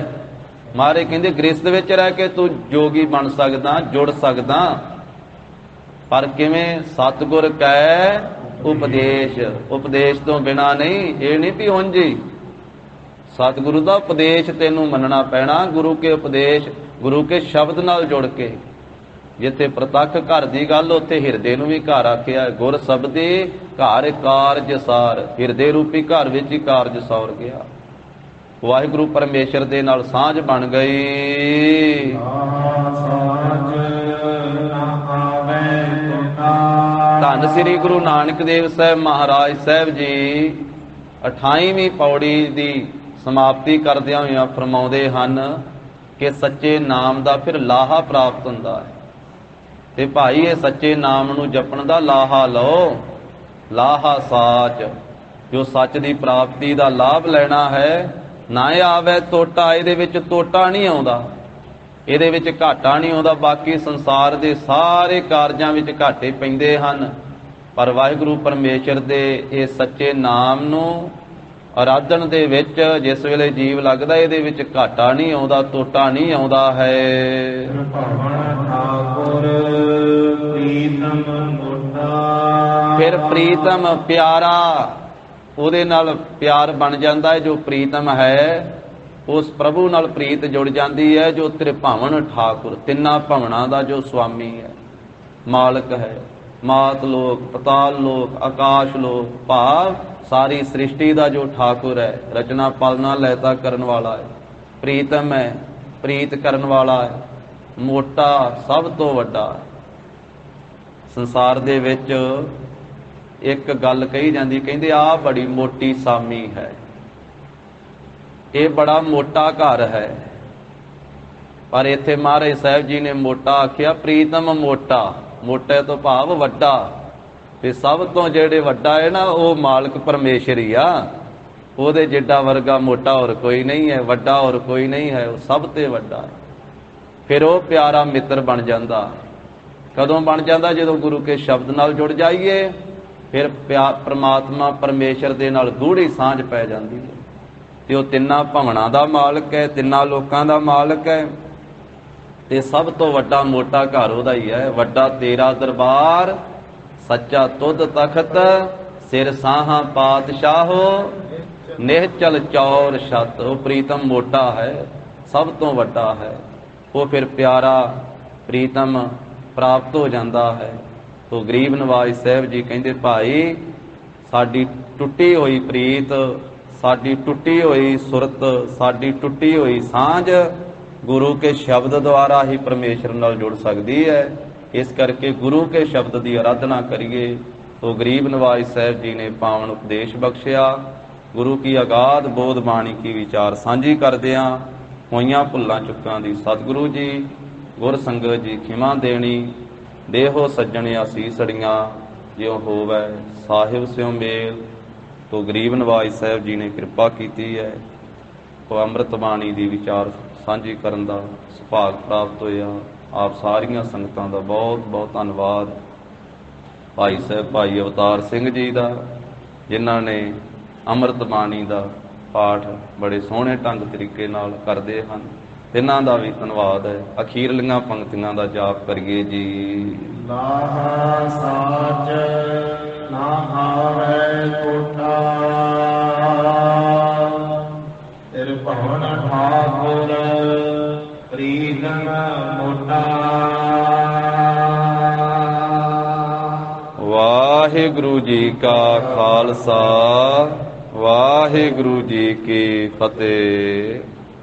ਮਹਾਰਾਜ ਕਹਿੰਦੇ ਗ੍ਰਸਥ ਵਿੱਚ ਰਹਿ ਕੇ ਤੂੰ ਜੋਗੀ ਬਣ ਸਕਦਾ, ਜੁੜ ਸਕਦਾ, ਪਰ ਕਿਵੇਂ? ਸਤਿਗੁਰ ਕੈ ਉਪਦੇਸ਼। ਉਪਦੇਸ਼ ਤੋਂ ਬਿਨਾ ਨਹੀਂ। ਇਹ ਨਹੀਂ ਵੀ ਉਂਝ। ਸਤਿਗੁਰੂ ਦਾ ਉਪਦੇਸ਼ ਤੈਨੂੰ ਮੰਨਣਾ ਪੈਣਾ। ਗੁਰੂ ਕੇ ਉਪਦੇਸ਼, ਗੁਰੂ ਕੇ ਸ਼ਬਦ ਨਾਲ ਜੁੜ ਕੇ। ਜਿੱਥੇ ਪ੍ਰਤੱਖ ਘਰ ਦੀ ਗੱਲ, ਉੱਥੇ ਹਿਰਦੇ ਨੂੰ ਵੀ ਘਰ ਆਖਿਆ। ਗੁਰ ਸ਼ਬਦੀ ਘਰ ਕਾਰਜ ਸਾਰ। ਹਿਰਦੇ ਰੂਪੀ ਘਰ ਵਿੱਚ ਹੀ ਕਾਰਜ ਸੌਰ ਗਿਆ। ਵਾਹਿਗੁਰੂ ਪਰਮੇਸ਼ਰ ਦੇ ਨਾਲ ਸਾਂਝ ਬਣ ਗਈ। ਧੰਨ ਸ੍ਰੀ ਗੁਰੂ ਨਾਨਕ ਦੇਵ ਸਾਹਿਬ ਮਹਾਰਾਜ ਸਾਹਿਬ ਜੀ 28ਵੀਂ ਪੌੜੀ ਦੀ ਸਮਾਪਤੀ ਕਰਦਿਆਂ ਹੋਇਆਂ ਫਰਮਾਉਂਦੇ ਹਨ ਕਿ ਸੱਚੇ ਨਾਮ ਦਾ ਫਿਰ ਲਾਹਾ ਪ੍ਰਾਪਤ ਹੁੰਦਾ ਹੈ। ਤੇ ਭਾਈ ਇਹ ਸੱਚੇ ਨਾਮ ਨੂੰ ਜਪਣ ਦਾ ਲਾਹਾ ਲਓ। ਲਾਹਾ ਸਾਚ, ਜੋ ਸੱਚ ਦੀ ਪ੍ਰਾਪਤੀ ਦਾ ਲਾਭ ਲੈਣਾ ਹੈ। ਨਾ ਆਵੇ ਤੋਟਾ, ਇਹਦੇ ਵਿੱਚ ਤੋਟਾ ਨਹੀਂ ਆਉਂਦਾ, ਇਹਦੇ ਵਿੱਚ ਘਾਟਾ ਨਹੀਂ ਆਉਂਦਾ। ਬਾਕੀ ਸੰਸਾਰ ਦੇ ਸਾਰੇ ਕਾਰਜਾਂ ਵਿੱਚ ਘਾਟੇ ਪੈਂਦੇ ਹਨ, ਪਰ ਵਾਹਿਗੁਰੂ ਪਰਮੇਸ਼ਰ ਦੇ ਇਹ ਸੱਚੇ ਨਾਮ ਨੂੰ ਆਰਾਧਨ ਦੇ ਵਿੱਚ ਜਿਸ ਵੇਲੇ ਜੀਵ ਲੱਗਦਾ, ਇਹਦੇ ਵਿੱਚ ਘਾਟਾ ਨਹੀਂ ਆਉਂਦਾ, ਤੋਟਾ ਨਹੀਂ ਆਉਂਦਾ ਹੈ। ਫਿਰ ਪ੍ਰੀਤਮ ਪਿਆਰਾ, ਉਹਦੇ ਨਾਲ ਪਿਆਰ ਬਣ ਜਾਂਦਾ ਹੈ। ਜੋ ਪ੍ਰੀਤਮ ਹੈ ਉਸ ਪ੍ਰਭੂ ਨਾਲ ਪ੍ਰੀਤ ਜੁੜ ਜਾਂਦੀ ਹੈ, ਜੋ ਤ੍ਰਿਭਾਵਨ ਠਾਕੁਰ, ਤਿੰਨਾਂ ਭਵਨਾਂ ਦਾ ਜੋ ਸੁਆਮੀ ਹੈ, ਮਾਲਕ ਹੈ। ਮਾਤ ਲੋਕ, ਪਤਾਲ ਲੋਕ, ਆਕਾਸ਼ ਲੋਕ, ਭਾਵ ਸਾਰੀ ਸ੍ਰਿਸ਼ਟੀ ਦਾ ਜੋ ਠਾਕੁਰ ਹੈ, ਰਚਨਾ ਪਾਲਣਾ ਲੈਤਾ ਕਰਨ ਵਾਲਾ ਹੈ, ਪ੍ਰੀਤਮ ਹੈ, ਪ੍ਰੀਤ ਕਰਨ ਵਾਲਾ ਹੈ, ਮੋਟਾ, ਸਭ ਤੋਂ ਵੱਡਾ। ਸੰਸਾਰ ਦੇ ਵਿੱਚ ਇੱਕ ਗੱਲ ਕਹੀ ਜਾਂਦੀ, ਕਹਿੰਦੇ ਆਹ ਬੜੀ ਮੋਟੀ ਸਾਮੀ ਹੈ, ਇਹ ਬੜਾ ਮੋਟਾ ਘਰ ਹੈ। ਪਰ ਇੱਥੇ ਮਹਾਰਾਜ ਸਾਹਿਬ ਜੀ ਨੇ ਮੋਟਾ ਆਖਿਆ, ਪ੍ਰੀਤਮ ਮੋਟਾ। ਮੋਟੇ ਤੋਂ ਭਾਵ ਵੱਡਾ। ਤੇ ਸਭ ਤੋਂ ਜਿਹੜੇ ਵੱਡਾ ਹੈ ਨਾ, ਉਹ ਮਾਲਕ ਪਰਮੇਸ਼ਰ ਹੀ ਆ। ਉਹਦੇ ਜਿੱਡਾ ਵਰਗਾ ਮੋਟਾ ਹੋਰ ਕੋਈ ਨਹੀਂ ਹੈ, ਵੱਡਾ ਹੋਰ ਕੋਈ ਨਹੀਂ ਹੈ, ਉਹ ਸਭ ਤੇ ਵੱਡਾ ਹੈ। ਫਿਰ ਉਹ ਪਿਆਰਾ ਮਿੱਤਰ ਬਣ ਜਾਂਦਾ। ਕਦੋਂ ਬਣ ਜਾਂਦਾ? ਜਦੋਂ ਗੁਰੂ ਕੇ ਸ਼ਬਦ ਨਾਲ ਜੁੜ ਜਾਈਏ, ਫਿਰ ਪਰਮਾਤਮਾ ਪਰਮੇਸ਼ਰ ਦੇ ਨਾਲ ਗੂੜੀ ਸਾਂਝ ਪੈ ਜਾਂਦੀ ਹੈ। ਤੇ ਉਹ ਤਿੰਨਾਂ ਭਵਨਾਂ ਦਾ ਮਾਲਕ ਹੈ, ਤਿੰਨਾਂ ਲੋਕਾਂ ਦਾ ਮਾਲਕ ਹੈ। ਤੇ ਸਭ ਤੋਂ ਵੱਡਾ ਮੋਟਾ ਘਰ ਉਹਦਾ ਹੀ ਹੈ। ਵੱਡਾ ਤੇਰਾ ਦਰਬਾਰ, ਸੱਚਾ ਤੁਧ ਤਖਤ, ਸਿਰ ਸਾਹਾਂ ਪਾਤਸ਼ਾਹੋ, ਨਿਹਚਲ ਚੌਰ ਛਤ। ਉਹ ਪ੍ਰੀਤਮ ਮੋਟਾ ਹੈ, ਸਭ ਤੋਂ ਵੱਡਾ ਹੈ। ਉਹ ਫਿਰ ਪਿਆਰਾ ਪ੍ਰੀਤਮ ਪ੍ਰਾਪਤ ਹੋ ਜਾਂਦਾ ਹੈ। ਤੋ ਗਰੀਬ ਨਵਾਜ ਸਾਹਿਬ ਜੀ ਕਹਿੰਦੇ, ਭਾਈ ਸਾਡੀ ਟੁੱਟੀ ਹੋਈ ਪ੍ਰੀਤ, ਸਾਡੀ ਟੁੱਟੀ ਹੋਈ ਸੁਰਤ, ਸਾਡੀ ਟੁੱਟੀ ਹੋਈ ਸਾਂਝ ਗੁਰੂ ਕੇ ਸ਼ਬਦ ਦੁਆਰਾ ਹੀ ਪਰਮੇਸ਼ਰ ਨਾਲ ਜੁੜ ਸਕਦੀ ਹੈ। ਇਸ ਕਰਕੇ ਗੁਰੂ ਕੇ ਸ਼ਬਦ ਦੀ ਆਰਾਧਨਾ ਕਰੀਏ। ਤੋ ਗਰੀਬ ਨਵਾਜ ਸਾਹਿਬ ਜੀ ਨੇ ਪਾਵਨ ਉਪਦੇਸ਼ ਬਖਸ਼ਿਆ। ਗੁਰੂ ਕੀ ਅਗਾਧ ਬੋਧ ਬਾਣੀ ਕੀ ਵਿਚਾਰ ਸਾਂਝੀ ਕਰਦਿਆਂ ਹੋਈਆਂ ਭੁੱਲਾਂ ਚੁੱਕਾਂ ਦੀ ਸਤਿਗੁਰੂ ਜੀ ਗੁਰ ਸੰਗਤ ਜੀ ਖਿਮਾ ਦੇਣੀ। ਦੇਹੋ ਸੱਜਣ ਆਸੀਸੜੀਆਂ, ਜਿਉ ਹੋਵੈ ਸਾਹਿਬ ਸਿਉ ਮੇਲ। ਤੋ ਗਰੀਬ ਨਵਾਜ ਸਾਹਿਬ ਜੀ ਨੇ ਕਿਰਪਾ ਕੀਤੀ ਹੈ। ਤੋ ਅੰਮ੍ਰਿਤ ਬਾਣੀ ਦੀ ਵਿਚਾਰ ਸਾਂਝੀ ਕਰਨ ਦਾ ਸੁਭਾਗ ਪ੍ਰਾਪਤ ਹੋਇਆ। ਆਪ ਸਾਰੀਆਂ ਸੰਗਤਾਂ ਦਾ ਬਹੁਤ ਬਹੁਤ ਧੰਨਵਾਦ। ਭਾਈ ਸਾਹਿਬ ਭਾਈ ਅਵਤਾਰ ਸਿੰਘ ਜੀ ਦਾ, ਜਿਨ੍ਹਾਂ ਨੇ ਅੰਮ੍ਰਿਤ ਬਾਣੀ ਦਾ ਪਾਠ ਬੜੇ ਸੋਹਣੇ ਢੰਗ ਤਰੀਕੇ ਨਾਲ ਕਰਦੇ ਹਨ। ਇਹਨਾਂ ਦਾ ਵੀ ਧੰਨਵਾਦ ਹੈ। ਅਖੀਰਲੀਆਂ ਪੰਕਤੀਆਂ ਦਾ ਜਾਪ ਕਰੀਏ ਜੀ। ਲਾਹਾ ਸਾਚ ਨਾ ਆਵੇ ਕੋਟਾ, ਤੇਰੇ ਭਵਨ ਠਾਕੁਰ ਪ੍ਰੀਤਮ ਮੋਟਾ। ਵਾਹਿਗੁਰੂ ਜੀ ਕਾ ਖਾਲਸਾ, ਵਾਹਿਗੁਰੂ ਜੀ ਕੀ ਫਤਿਹ।